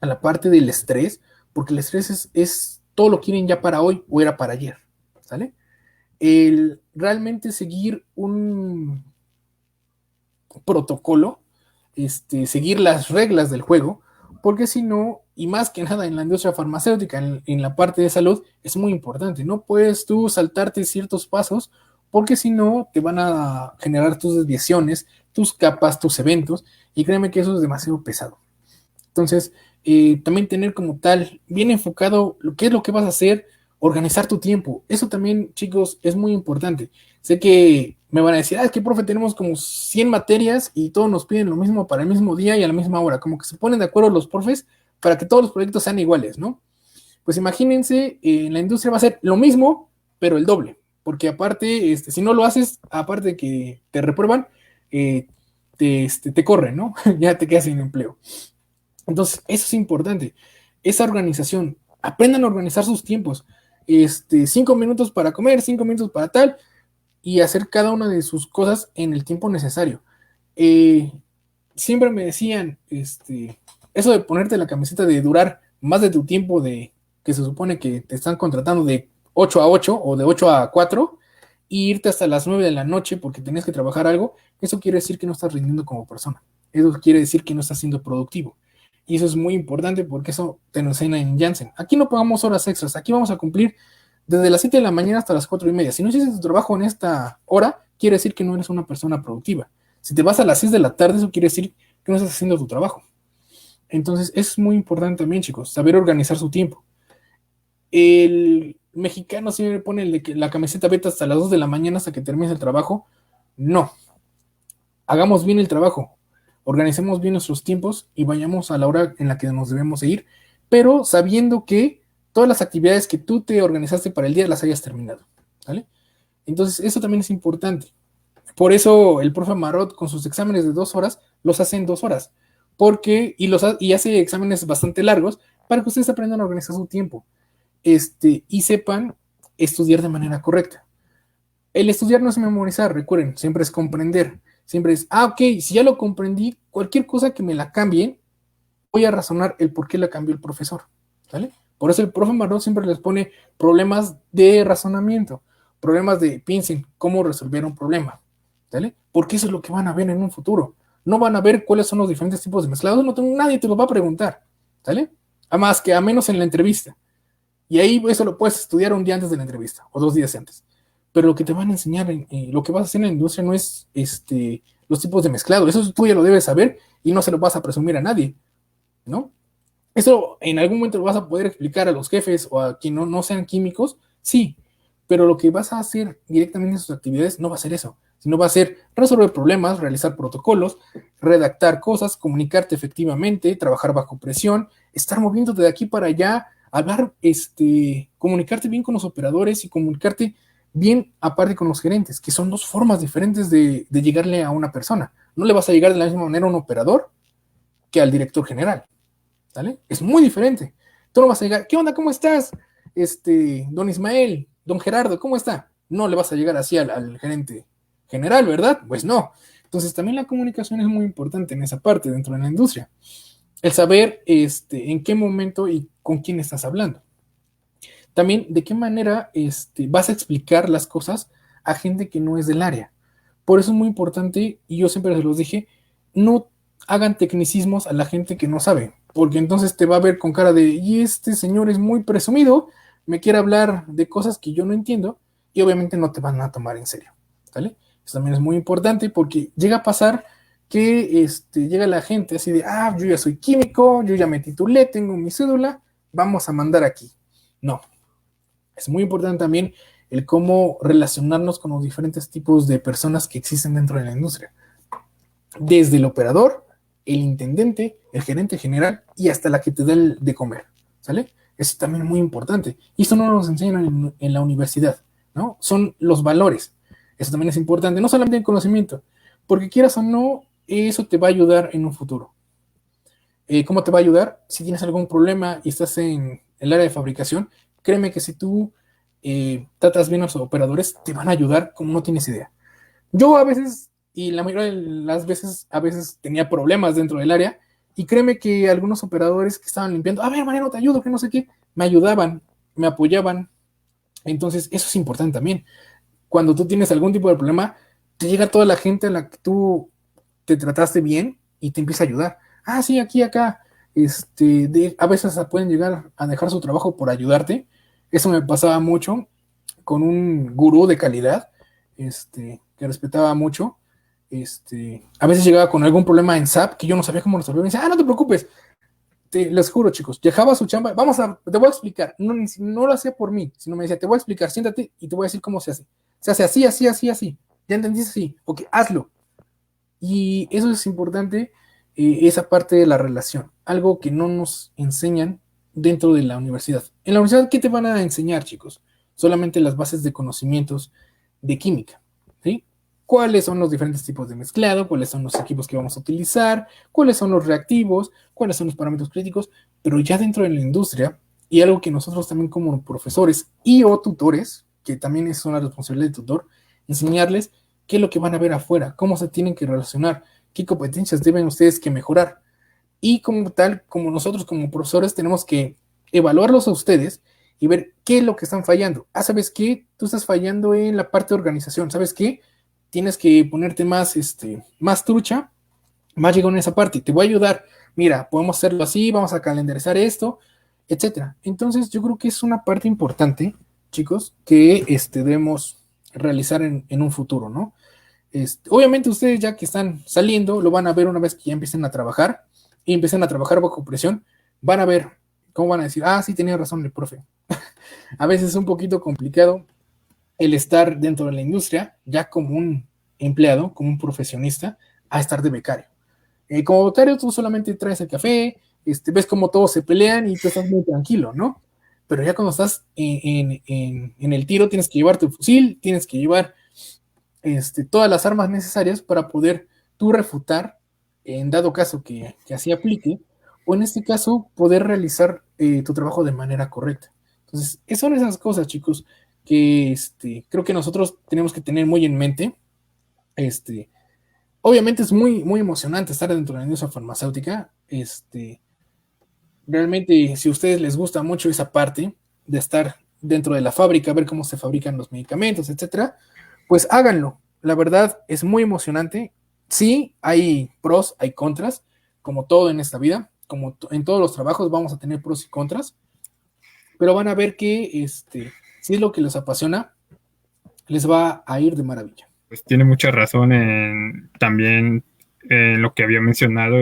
a la parte del estrés, porque el estrés es todo lo quieren ya para hoy o era para ayer, ¿sale? El realmente seguir un protocolo, seguir las reglas del juego, porque si no, y más que nada en la industria farmacéutica, en la parte de salud, es muy importante. No puedes tú saltarte ciertos pasos, porque si no, te van a generar tus desviaciones, tus capas, tus eventos, y créeme que eso es demasiado pesado. Entonces, también tener como tal bien enfocado qué es lo que vas a hacer, organizar tu tiempo. Eso también, chicos, es muy importante. Sé que me van a decir, es que, profe, tenemos como 100 materias y todos nos piden lo mismo para el mismo día y a la misma hora. Como que se ponen de acuerdo los profes para que todos los proyectos sean iguales, ¿no? Pues imagínense, en la industria va a ser lo mismo, pero el doble. Porque aparte, si no lo haces, aparte de que te reprueban, te corren, ¿no? Ya te quedas sin empleo. Entonces, eso es importante. Esa organización, aprendan a organizar sus tiempos. 5 minutos para comer, 5 minutos para tal, y hacer cada una de sus cosas en el tiempo necesario. Siempre me decían, eso de ponerte la camiseta de durar más de tu tiempo de que se supone que te están contratando de 8 a 8 o de 8 a 4 y irte hasta las 9 de la noche porque tenías que trabajar algo, eso quiere decir que no estás rindiendo como persona. Eso quiere decir que no estás siendo productivo. Y eso es muy importante porque eso te lo enseña en Janssen. Aquí no pagamos horas extras, aquí vamos a cumplir desde las 7 de la mañana hasta las 4:30. Si no hiciste tu trabajo en esta hora, quiere decir que no eres una persona productiva. Si te vas a las 6 de la tarde, eso quiere decir que no estás haciendo tu trabajo. Entonces, es muy importante también, chicos, saber organizar su tiempo. El mexicano siempre pone la camiseta vete hasta las 2 de la mañana hasta que termines el trabajo. No. Hagamos bien el trabajo. Organicemos bien nuestros tiempos y vayamos a la hora en la que nos debemos ir, pero sabiendo que todas las actividades que tú te organizaste para el día las hayas terminado, ¿vale? Entonces, eso también es importante. Por eso el profe Marot con sus exámenes de 2 horas los hace en 2 horas, y hace exámenes bastante largos para que ustedes aprendan a organizar su tiempo, y sepan estudiar de manera correcta. El estudiar no es memorizar, recuerden, siempre es comprender. Siempre es, ok, si ya lo comprendí, cualquier cosa que me la cambien, voy a razonar el por qué la cambió el profesor, ¿vale? Por eso el profe Marot siempre les pone problemas de razonamiento, problemas de piensen cómo resolver un problema, ¿vale? Porque eso es lo que van a ver en un futuro. No van a ver cuáles son los diferentes tipos de mezclados, nadie te lo va a preguntar, ¿vale? A menos en la entrevista. Y ahí eso lo puedes estudiar un día antes de la entrevista o 2 días antes. Pero lo que te van a enseñar, lo que vas a hacer en la industria no es los tipos de mezclado. Eso tú ya lo debes saber y no se lo vas a presumir a nadie, ¿no? Eso en algún momento lo vas a poder explicar a los jefes o a quien no sean químicos, sí, pero lo que vas a hacer directamente en sus actividades no va a ser eso, sino va a ser resolver problemas, realizar protocolos, redactar cosas, comunicarte efectivamente, trabajar bajo presión, estar moviéndote de aquí para allá, hablar, comunicarte bien con los operadores y comunicarte bien aparte con los gerentes, que son dos formas diferentes de llegarle a una persona. No le vas a llegar de la misma manera a un operador que al director general, ¿vale? Es muy diferente. Tú no vas a llegar, ¿qué onda? ¿Cómo estás? Don Ismael, don Gerardo, ¿cómo está? No le vas a llegar así al gerente general, ¿verdad? Pues no. Entonces también la comunicación es muy importante en esa parte dentro de la industria. El saber en qué momento y con quién estás hablando. También de qué manera vas a explicar las cosas a gente que no es del área. Por eso es muy importante, y yo siempre se los dije, no hagan tecnicismos a la gente que no sabe, porque entonces te va a ver con cara de, y este señor es muy presumido, me quiere hablar de cosas que yo no entiendo, y obviamente no te van a tomar en serio, ¿vale? Eso también es muy importante porque llega a pasar que llega la gente así de, yo ya soy químico, yo ya me titulé, tengo mi cédula, vamos a mandar aquí. No. Es muy importante también el cómo relacionarnos con los diferentes tipos de personas que existen dentro de la industria. Desde el operador, el intendente, el gerente general y hasta la que te da el de comer, ¿sale? Eso también es muy importante. Y esto no nos enseñan en la universidad, ¿no? Son los valores. Eso también es importante, no solamente el conocimiento, porque quieras o no, eso te va a ayudar en un futuro. ¿Cómo te va a ayudar? Si tienes algún problema y estás en el área de fabricación, créeme que si tú tratas bien a los operadores, te van a ayudar como no tienes idea. Yo a veces, y la mayoría de las veces, a veces tenía problemas dentro del área, y créeme que algunos operadores que estaban limpiando, a ver, Mariano, te ayudo, que no sé qué, me ayudaban, me apoyaban. Entonces, eso es importante también. Cuando tú tienes algún tipo de problema, te llega toda la gente a la que tú te trataste bien y te empieza a ayudar. Sí, aquí, acá. A veces pueden llegar a dejar su trabajo por ayudarte. Eso me pasaba mucho con un gurú de calidad, que respetaba mucho. A veces llegaba con algún problema en SAP que yo no sabía cómo resolver. Me decía, no te preocupes. Les juro, chicos, dejaba su chamba. Te voy a explicar. No lo hacía por mí, sino me decía, te voy a explicar, siéntate y te voy a decir cómo se hace. Se hace así, así, así, así. ¿Ya entendiste? Sí. Ok, hazlo. Y eso es importante, esa parte de la relación. Algo que no nos enseñan dentro de la universidad. En la universidad, ¿qué te van a enseñar, chicos? Solamente las bases de conocimientos de química, ¿sí? cuáles son los diferentes tipos de mezclado, cuáles son los equipos que vamos a utilizar, cuáles son los reactivos, cuáles son los parámetros críticos, pero ya dentro de la industria, y algo que nosotros también como profesores y o tutores, que también es una responsabilidad del tutor, enseñarles qué es lo que van a ver afuera, cómo se tienen que relacionar, qué competencias deben ustedes que mejorar. Y como tal, como nosotros como profesores tenemos que evaluarlos a ustedes y ver qué es lo que están fallando. ¿Sabes qué? Tú estás fallando en la parte de organización. ¿Sabes qué? Tienes que ponerte más, más trucha, más llegado en esa parte. Te voy a ayudar. Mira, podemos hacerlo así, vamos a calendarizar esto, etcétera. Entonces, yo creo que es una parte importante, chicos, que debemos realizar en un futuro, ¿no? Obviamente ustedes ya que están saliendo, lo van a ver una vez que ya empiecen a trabajar y empiecen a trabajar bajo presión, van a ver cómo van a decir, sí, tenía razón el profe. A veces es un poquito complicado el estar dentro de la industria, ya como un empleado, como un profesionista, a estar de becario. Como becario tú solamente traes el café, ves cómo todos se pelean y tú estás muy tranquilo, ¿no? Pero ya cuando estás en el tiro tienes que llevar tu fusil, tienes que llevar todas las armas necesarias para poder tú refutar, en dado caso que así aplique, o en este caso poder realizar tu trabajo de manera correcta. Entonces, son esas cosas, chicos, que creo que nosotros tenemos que tener muy en mente. Obviamente es muy, muy emocionante estar dentro de la industria farmacéutica. Realmente, si a ustedes les gusta mucho esa parte de estar dentro de la fábrica, ver cómo se fabrican los medicamentos, etcétera, pues háganlo. La verdad es muy emocionante. Sí, hay pros, hay contras, como todo en esta vida, como en todos los trabajos vamos a tener pros y contras, pero van a ver que si es lo que les apasiona, les va a ir de maravilla. Pues tiene mucha razón también en lo que había mencionado.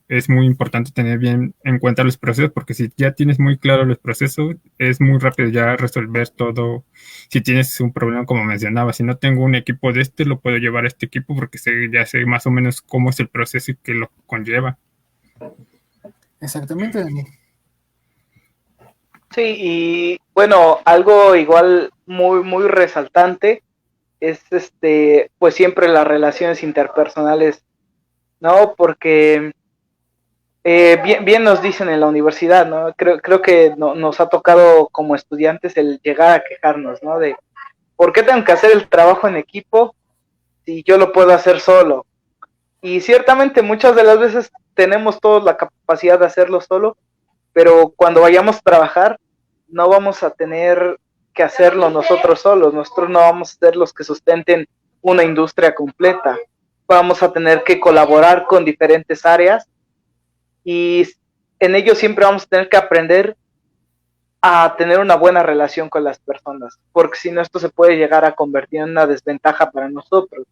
Es muy importante tener bien en cuenta los procesos, porque si ya tienes muy claro los procesos, es muy rápido ya resolver todo. Si tienes un problema, como mencionaba, si no tengo un equipo de lo puedo llevar a este equipo porque ya sé más o menos cómo es el proceso y qué lo conlleva. Exactamente, Daniel. Sí, y bueno, algo igual muy, muy resaltante es pues siempre las relaciones interpersonales, ¿no? Porque bien nos dicen en la universidad, ¿no? Creo que nos ha tocado como estudiantes el llegar a quejarnos, ¿no? De ¿por qué tengo que hacer el trabajo en equipo si yo lo puedo hacer solo? Y ciertamente muchas de las veces tenemos todos la capacidad de hacerlo solo, pero cuando vayamos a trabajar no vamos a tener que hacerlo nosotros solos. Nosotros no vamos a ser los que sustenten una industria completa. Vamos a tener que colaborar con diferentes áreas y en ello siempre vamos a tener que aprender a tener una buena relación con las personas, porque si no esto se puede llegar a convertir en una desventaja para nosotros.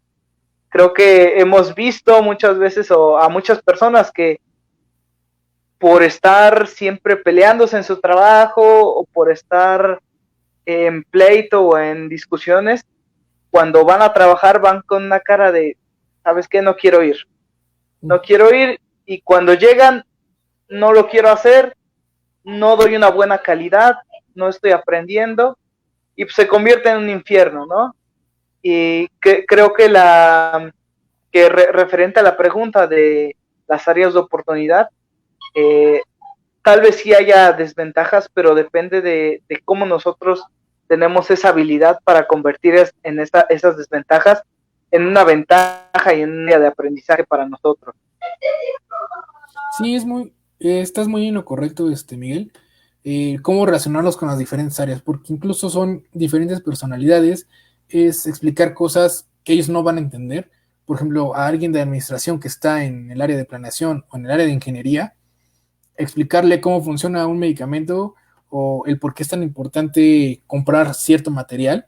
Creo que hemos visto muchas veces a muchas personas que por estar siempre peleándose en su trabajo o por estar en pleito o en discusiones, cuando van a trabajar van con una cara de, ¿sabes qué? No quiero ir. No quiero ir y cuando llegan no lo quiero hacer, no doy una buena calidad, no estoy aprendiendo y pues se convierte en un infierno, ¿no? Y creo que referente a la pregunta de las áreas de oportunidad, tal vez sí haya desventajas, pero depende de cómo nosotros tenemos esa habilidad para convertir esas desventajas en una ventaja y en un área de aprendizaje para nosotros. Sí, estás muy en lo correcto, Miguel. Cómo relacionarlos con las diferentes áreas, porque incluso son diferentes personalidades, es explicar cosas que ellos no van a entender. Por ejemplo, a alguien de administración que está en el área de planeación o en el área de ingeniería, explicarle cómo funciona un medicamento o el por qué es tan importante comprar cierto material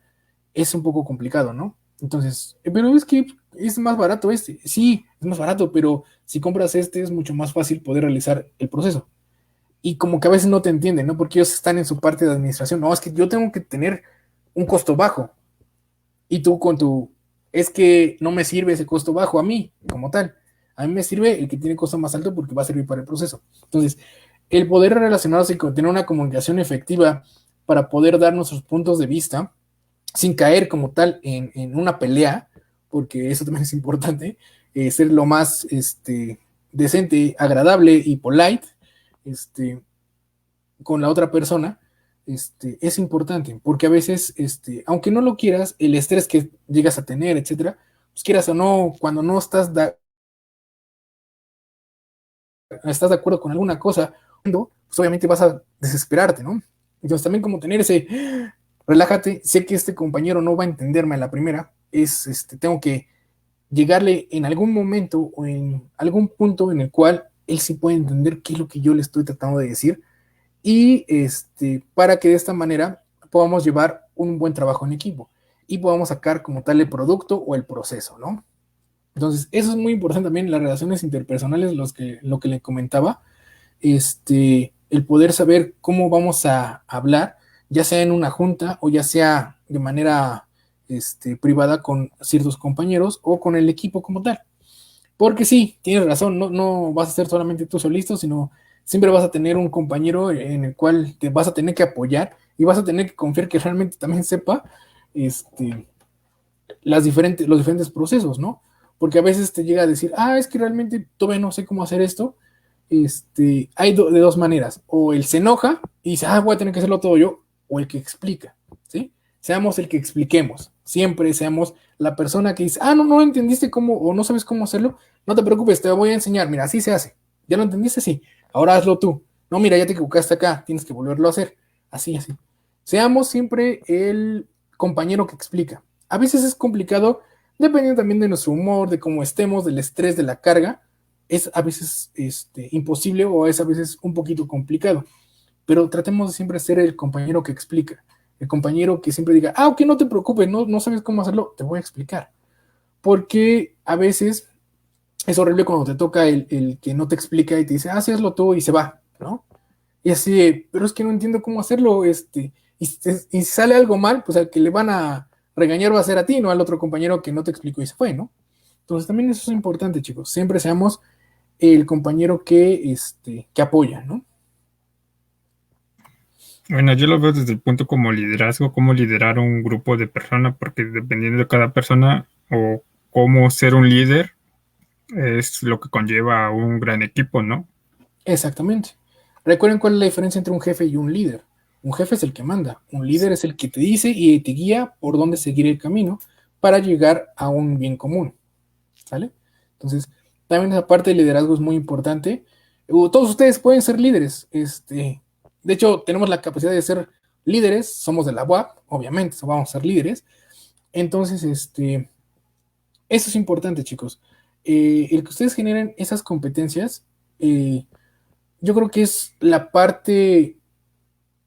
es un poco complicado, ¿no? Entonces, pero es que es más barato sí, es más barato, pero si compras es mucho más fácil poder realizar el proceso. Y como que a veces no te entienden, ¿no? Porque ellos están en su parte de administración. No, es que yo tengo que tener un costo bajo. Y tú es que no me sirve ese costo bajo a mí, como tal. A mí me sirve el que tiene costo más alto porque va a servir para el proceso. Entonces, el poder relacionarse y tener una comunicación efectiva para poder dar nuestros puntos de vista sin caer como tal en una pelea, porque eso también es importante, ser lo más decente, agradable y polite con la otra persona, es importante, porque a veces, aunque no lo quieras, el estrés que llegas a tener, etcétera, pues quieras o no, cuando no estás de acuerdo con alguna cosa, pues obviamente vas a desesperarte, ¿no? Entonces también como tener ese, relájate, sé que este compañero no va a entenderme a la primera, tengo que llegarle en algún momento o en algún punto en el cual él sí puede entender qué es lo que yo le estoy tratando de decir y para que de esta manera podamos llevar un buen trabajo en equipo y podamos sacar como tal el producto o el proceso, ¿no? Entonces, eso es muy importante también en las relaciones interpersonales, lo que le comentaba, el poder saber cómo vamos a hablar, ya sea en una junta o ya sea de manera privada con ciertos compañeros o con el equipo como tal. Porque sí, tienes razón, no vas a ser solamente tú solito, sino siempre vas a tener un compañero en el cual te vas a tener que apoyar y vas a tener que confiar que realmente también sepa los diferentes procesos, ¿no? Porque a veces te llega a decir, es que realmente todavía no sé cómo hacer esto. Hay de dos maneras, o él se enoja y dice, voy a tener que hacerlo todo yo, o el que explica, ¿sí? Seamos el que expliquemos, siempre seamos la persona que dice, no entendiste cómo, o no sabes cómo hacerlo, no te preocupes, te voy a enseñar, mira, así se hace, ¿ya lo entendiste? Sí, ahora hazlo tú, no, mira, ya te equivocaste acá, tienes que volverlo a hacer, así. Seamos siempre el compañero que explica. A veces es complicado, dependiendo también de nuestro humor, de cómo estemos, del estrés, de la carga, es a veces imposible o es a veces un poquito complicado, pero tratemos de siempre ser el compañero que explica, el compañero que siempre diga, ok, no te preocupes, no sabes cómo hacerlo, te voy a explicar, porque a veces es horrible cuando te toca el que no te explica y te dice, sí, hazlo tú y se va, ¿no? Y así, pero es que no entiendo cómo hacerlo, y si sale algo mal, pues al que le van a regañar va a ser a ti, no al otro compañero que no te explicó y se fue, ¿no? Entonces también eso es importante, chicos, siempre seamos el compañero que apoya, ¿no? Bueno, yo lo veo desde el punto como liderazgo, cómo liderar un grupo de personas, porque dependiendo de cada persona o cómo ser un líder, es lo que conlleva a un gran equipo, ¿no? Exactamente. Recuerden cuál es la diferencia entre un jefe y un líder. Un jefe es el que manda, un líder es el que te dice y te guía por dónde seguir el camino para llegar a un bien común, ¿sale? Entonces, también esa parte del liderazgo es muy importante. Todos ustedes pueden ser líderes. De hecho, tenemos la capacidad de ser líderes. Somos de la UAP, obviamente, vamos a ser líderes. Entonces, eso es importante, chicos. El que ustedes generen esas competencias, yo creo que es la parte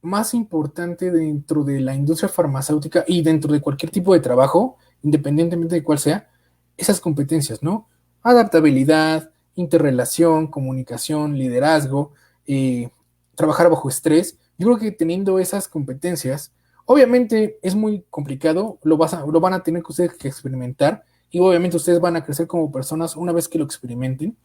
más importante dentro de la industria farmacéutica y dentro de cualquier tipo de trabajo, independientemente de cuál sea, esas competencias, ¿no? Adaptabilidad, interrelación, comunicación, liderazgo, trabajar bajo estrés. Yo creo que teniendo esas competencias, obviamente es muy complicado, lo van a tener que ustedes que experimentar y obviamente ustedes van a crecer como personas una vez que lo experimenten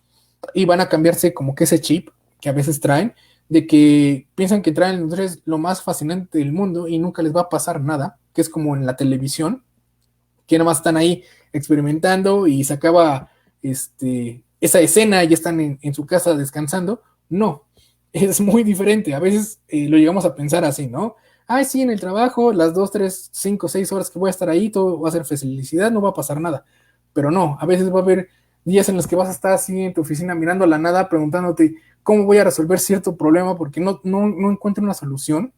y van a cambiarse como que ese chip que a veces traen de que piensan que traen entonces lo más fascinante del mundo y nunca les va a pasar nada, que es como en la televisión, que nada más están ahí experimentando y se acaba esa escena y ya están en su casa descansando. No, es muy diferente. A veces lo llegamos a pensar así, ¿no? Sí, en el trabajo, las 2, 3, 5, 6 horas que voy a estar ahí, todo va a ser felicidad, no va a pasar nada. Pero no, a veces va a haber días en los que vas a estar así en tu oficina mirando a la nada, preguntándote cómo voy a resolver cierto problema porque no encuentro una solución.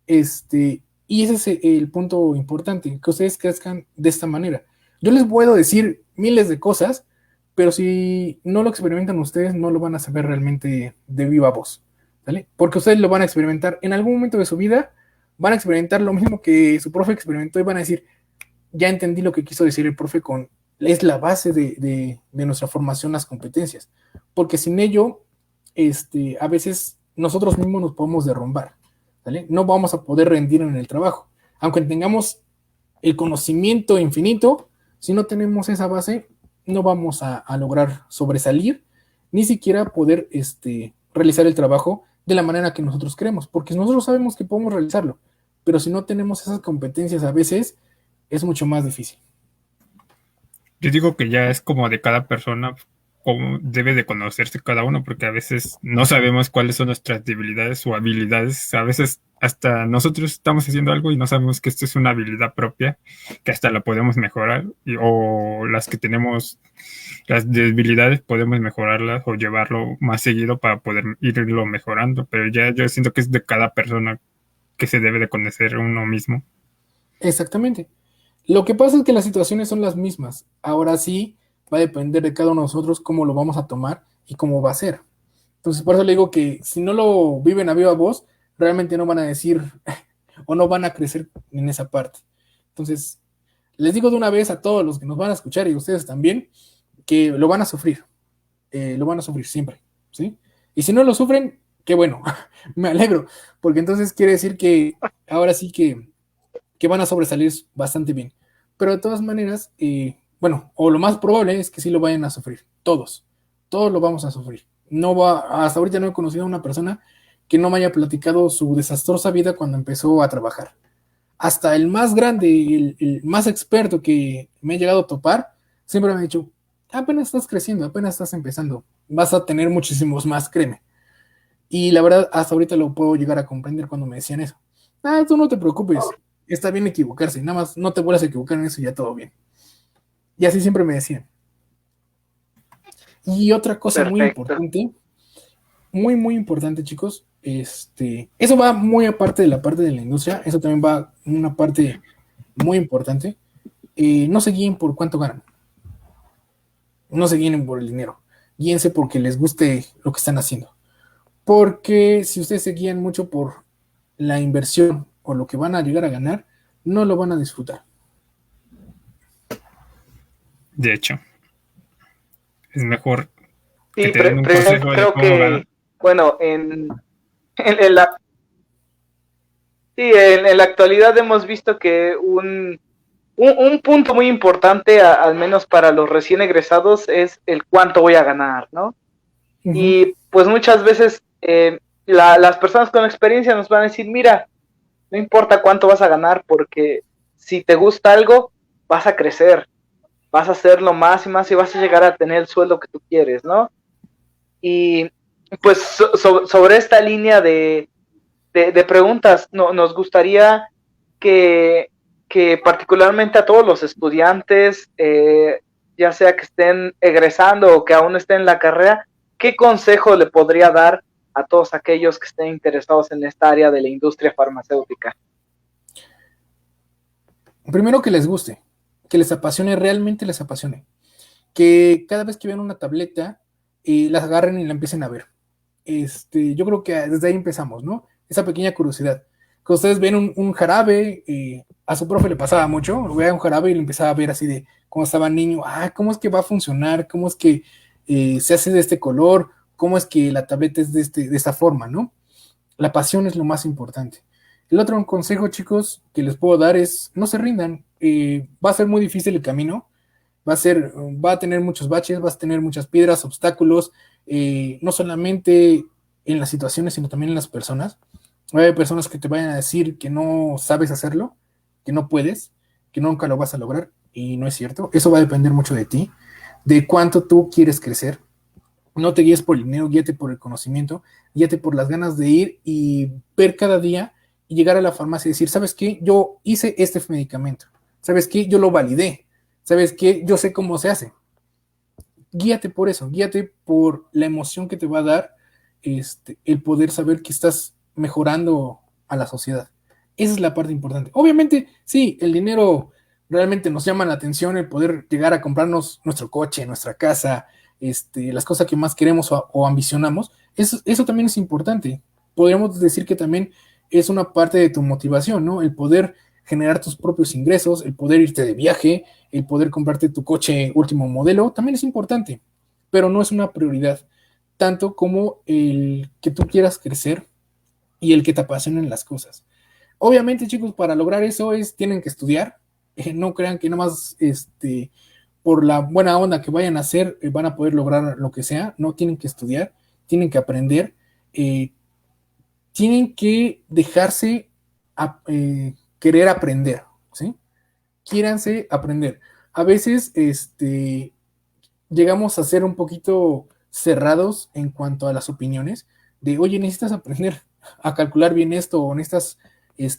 Y ese es el punto importante, que ustedes crezcan de esta manera. Yo les puedo decir miles de cosas, pero si no lo experimentan ustedes, no lo van a saber realmente de viva voz, ¿vale? Porque ustedes lo van a experimentar en algún momento de su vida, van a experimentar lo mismo que su profe experimentó y van a decir, ya entendí lo que quiso decir el profe es la base de nuestra formación, las competencias, porque sin ello, a veces nosotros mismos nos podemos derrumbar, ¿vale? No vamos a poder rendir en el trabajo, aunque tengamos el conocimiento infinito, si no tenemos esa base, no vamos a lograr sobresalir, ni siquiera poder realizar el trabajo de la manera que nosotros queremos, porque nosotros sabemos que podemos realizarlo, pero si no tenemos esas competencias a veces, es mucho más difícil. Yo digo que ya es como de cada persona, como debe de conocerse cada uno, porque a veces no sabemos cuáles son nuestras debilidades o habilidades. A veces hasta nosotros estamos haciendo algo y no sabemos que esto es una habilidad propia, que hasta la podemos mejorar, o las que tenemos, las debilidades podemos mejorarlas o llevarlo más seguido para poder irlo mejorando. Pero ya yo siento que es de cada persona que se debe de conocer uno mismo. Exactamente. Lo que pasa es que las situaciones son las mismas. Ahora sí va a depender de cada uno de nosotros cómo lo vamos a tomar y cómo va a ser. Entonces, por eso le digo que si no lo viven a viva voz, realmente no van a decir o no van a crecer en esa parte. Entonces, les digo de una vez a todos los que nos van a escuchar y ustedes también, que lo van a sufrir. Lo van a sufrir siempre, ¿sí? Y si no lo sufren, qué bueno, me alegro, porque entonces quiere decir que ahora sí que van a sobresalir bastante bien. Pero de todas maneras, bueno, o lo más probable es que sí lo vayan a sufrir, todos lo vamos a sufrir. No va, hasta ahorita no he conocido a una persona que no me haya platicado su desastrosa vida cuando empezó a trabajar. Hasta el más grande, el más experto que me ha llegado a topar, siempre me ha dicho, apenas estás creciendo, apenas estás empezando, vas a tener muchísimos más, créeme. Y la verdad, hasta ahorita lo puedo llegar a comprender cuando me decían eso. Ah, tú no te preocupes, está bien equivocarse, nada más no te vuelvas a equivocar en eso y ya todo bien. Y así siempre me decían. Y otra cosa Perfecto. muy, muy importante, chicos, eso va muy aparte de la parte de la industria, eso también va en una parte muy importante. No se guíen por cuánto ganan, no se guíen por el dinero, guíense porque les guste lo que están haciendo. Porque si ustedes se guían mucho por la inversión o lo que van a llegar a ganar, no lo van a disfrutar. De hecho, es mejor que Sí, te den un consejo de creo cómo ganar. que, bueno, en la, sí, en la actualidad hemos visto que un punto muy importante, al menos para los recién egresados, es el cuánto voy a ganar, ¿no? Uh-huh. Y pues muchas veces las personas con experiencia nos van a decir, mira, no importa cuánto vas a ganar, porque si te gusta algo, vas a crecer, vas a hacerlo más y más y vas a llegar a tener el sueldo que tú quieres, ¿no? Y pues sobre esta línea de preguntas, nos gustaría que, que particularmente a todos los estudiantes, ya sea que estén egresando o que aún estén en la carrera, ¿qué consejo le podría dar a todos aquellos que estén interesados en esta área de la industria farmacéutica? Primero que les guste, que les apasione, realmente les apasione. Que cada vez que vean una tableta, las agarren y la empiecen a ver. Yo creo que desde ahí empezamos, ¿no? Esa pequeña curiosidad. Que ustedes ven un jarabe, a su profe le pasaba mucho, veía un jarabe y lo empezaba a ver así de cómo estaba niño, ¿cómo es que va a funcionar? ¿Cómo es que se hace de este color? ¿Cómo es que la tableta es de esta forma, ¿no? La pasión es lo más importante. El otro consejo, chicos, que les puedo dar es no se rindan. Va a ser muy difícil el camino, va a tener muchos baches, vas a tener muchas piedras, obstáculos, no solamente en las situaciones, sino también en las personas. Hay personas que te vayan a decir que no sabes hacerlo, que no puedes, que nunca lo vas a lograr, y no es cierto. Eso va a depender mucho de ti, de cuánto tú quieres crecer. No te guíes por el dinero, guíate por el conocimiento, guíate por las ganas de ir y ver cada día y llegar a la farmacia y decir, ¿sabes qué? Yo hice este medicamento. ¿Sabes qué? Yo lo validé. ¿Sabes qué? Yo sé cómo se hace. Guíate por eso, guíate por la emoción que te va a dar el poder saber que estás mejorando a la sociedad. Esa es la parte importante. Obviamente, sí, el dinero realmente nos llama la atención, el poder llegar a comprarnos nuestro coche, nuestra casa, las cosas que más queremos o ambicionamos. Eso también es importante. Podríamos decir que también es una parte de tu motivación, ¿no? El poder generar tus propios ingresos, el poder irte de viaje, el poder comprarte tu coche último modelo, también es importante, pero no es una prioridad, tanto como el que tú quieras crecer y el que te apasionen las cosas. Obviamente, chicos, para lograr eso tienen que estudiar, no crean que nada más por la buena onda que vayan a hacer van a poder lograr lo que sea, no tienen que estudiar, tienen que aprender, tienen que dejarse querer aprender, ¿sí? Quiéranse aprender. a veces llegamos a ser un poquito cerrados en cuanto a las opiniones de, oye, necesitas aprender a calcular bien esto o necesitas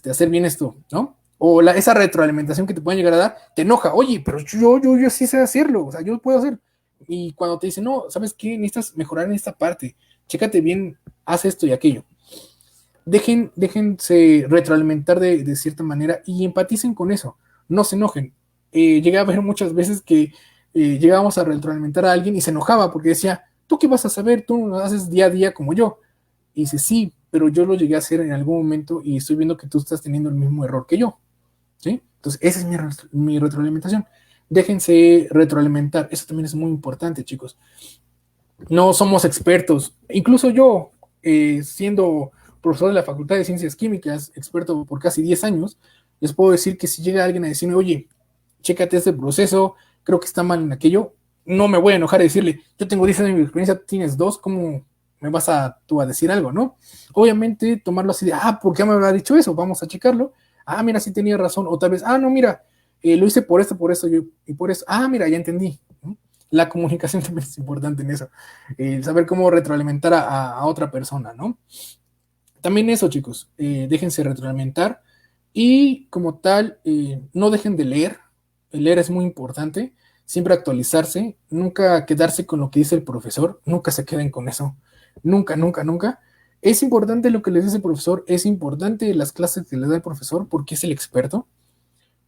hacer bien esto, ¿no? O esa retroalimentación que te pueden llegar a dar, te enoja, oye, pero yo sí sé hacerlo, o sea, yo puedo hacer. Y cuando te dicen, no, ¿sabes qué? Necesitas mejorar en esta parte, chécate bien, haz esto y aquello. Déjense retroalimentar de cierta manera y empaticen con eso, no se enojen. Llegué a ver muchas veces que llegábamos a retroalimentar a alguien y se enojaba porque decía, ¿tú qué vas a saber? Tú lo haces día a día como yo. Y dice, sí, pero yo lo llegué a hacer en algún momento y estoy viendo que tú estás teniendo el mismo error que yo. ¿Sí? Entonces, esa es mi retroalimentación. Déjense retroalimentar. Eso también es muy importante, chicos. No somos expertos. Incluso yo, siendo profesor de la Facultad de Ciencias Químicas, experto por casi 10 años, les puedo decir que si llega alguien a decirme, oye, chécate este proceso, creo que está mal en aquello, no me voy a enojar y decirle, yo tengo 10 años de experiencia, tú tienes 2, ¿cómo me vas tú a decir algo, no? Obviamente tomarlo así de, ¿por qué me habrá dicho eso? Vamos a checarlo. Mira, sí tenía razón. O tal vez, no, mira, lo hice por esto, y por eso. Mira, ya entendí. ¿No? La comunicación también es importante en eso. Saber cómo retroalimentar a otra persona, ¿no? También eso, chicos, déjense retroalimentar y como tal, no dejen de leer. El leer es muy importante. Siempre actualizarse, nunca quedarse con lo que dice el profesor, nunca se queden con eso. Nunca, nunca, nunca. Es importante lo que les dice el profesor, es importante las clases que les da el profesor porque es el experto,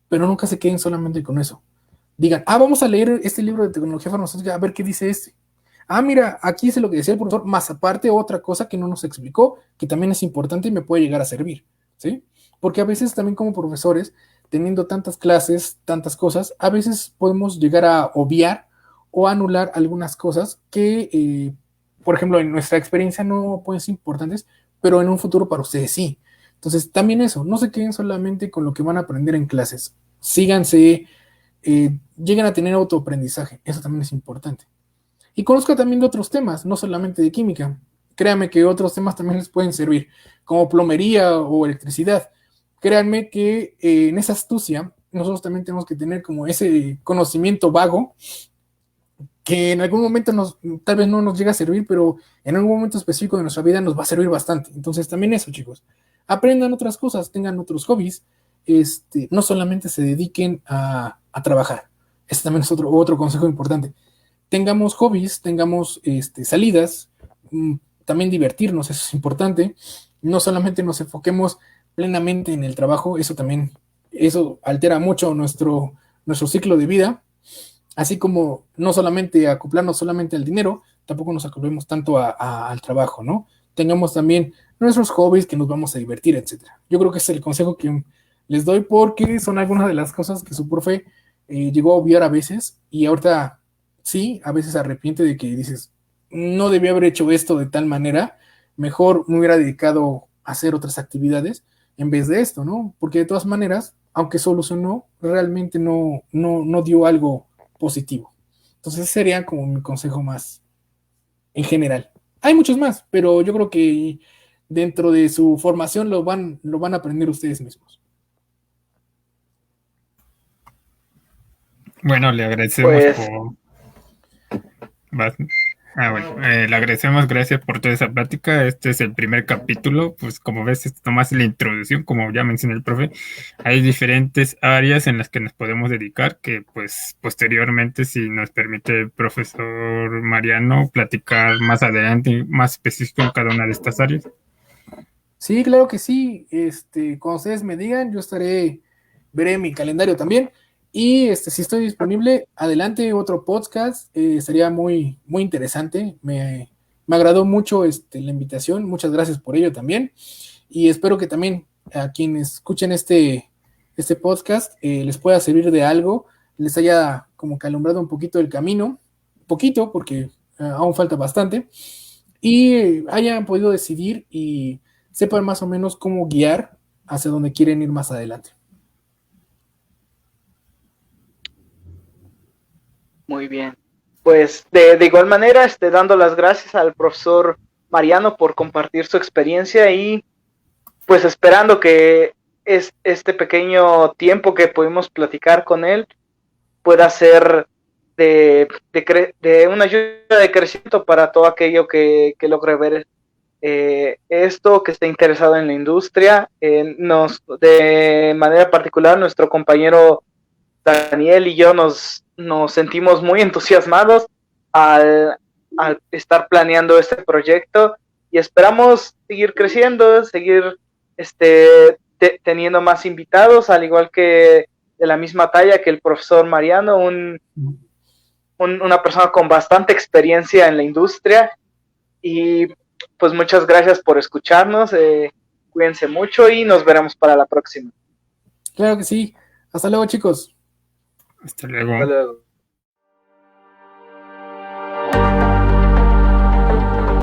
pero nunca se queden solamente con eso. Digan, vamos a leer este libro de tecnología farmacéutica, a ver qué dice este. Mira, aquí es lo que decía el profesor, más aparte otra cosa que no nos explicó, que también es importante y me puede llegar a servir, ¿sí? Porque a veces también como profesores, teniendo tantas clases, tantas cosas, a veces podemos llegar a obviar o anular algunas cosas que, por ejemplo, en nuestra experiencia no pueden ser importantes, pero en un futuro para ustedes sí. Entonces, también eso, no se queden solamente con lo que van a aprender en clases, síganse, lleguen a tener autoaprendizaje, eso también es importante. Y conozca también de otros temas, no solamente de química. Créanme que otros temas también les pueden servir, como plomería o electricidad. Créanme que en esa astucia nosotros también tenemos que tener como ese conocimiento vago que en algún momento tal vez no nos llega a servir, pero en algún momento específico de nuestra vida nos va a servir bastante. Entonces también eso, chicos. Aprendan otras cosas, tengan otros hobbies, no solamente se dediquen a trabajar. Ese también es otro consejo importante. Tengamos hobbies, tengamos salidas, también divertirnos, eso es importante. No solamente nos enfoquemos plenamente en el trabajo, eso altera mucho nuestro ciclo de vida, así como no solamente acoplarnos solamente al dinero, tampoco nos acoplemos tanto al trabajo, ¿no? Tengamos también nuestros hobbies que nos vamos a divertir, etcétera. Yo creo que ese es el consejo que les doy porque son algunas de las cosas que su profe llegó a obviar a veces y ahorita sí, a veces se arrepiente de que dices, no debía haber hecho esto de tal manera, mejor me hubiera dedicado a hacer otras actividades en vez de esto, ¿no? Porque de todas maneras, aunque solucionó, realmente no dio algo positivo. Entonces ese sería como mi consejo más en general. Hay muchos más, pero yo creo que dentro de su formación lo van a aprender ustedes mismos. Bueno, le agradecemos le agradecemos, gracias por toda esa plática. Este es el primer capítulo, pues como ves, esto nomás es la introducción, como ya mencionó el profe. Hay diferentes áreas en las que nos podemos dedicar, que pues posteriormente, si nos permite el profesor Mariano, platicar más adelante, más específico en cada una de estas áreas. Sí, claro que sí. Cuando ustedes me digan, yo veré mi calendario también. Y si estoy disponible, adelante otro podcast, sería muy, muy interesante. Me agradó mucho la invitación, muchas gracias por ello también. Y espero que también a quienes escuchen este podcast les pueda servir de algo, les haya como que alumbrado un poquito el camino, poquito porque aún falta bastante, y hayan podido decidir y sepan más o menos cómo guiar hacia donde quieren ir más adelante. Muy bien. Pues de igual manera, dando las gracias al profesor Mariano por compartir su experiencia y pues esperando que este pequeño tiempo que pudimos platicar con él pueda ser de una ayuda de crecimiento para todo aquello que logre ver esto, que esté interesado en la industria. De manera particular, nuestro compañero Daniel y yo nos sentimos muy entusiasmados al estar planeando este proyecto y esperamos seguir creciendo, seguir teniendo más invitados, al igual que de la misma talla que el profesor Mariano, una persona con bastante experiencia en la industria. Y pues muchas gracias por escucharnos, cuídense mucho y nos veremos para la próxima. Claro que sí. Hasta luego, chicos. Hasta luego. Hasta luego.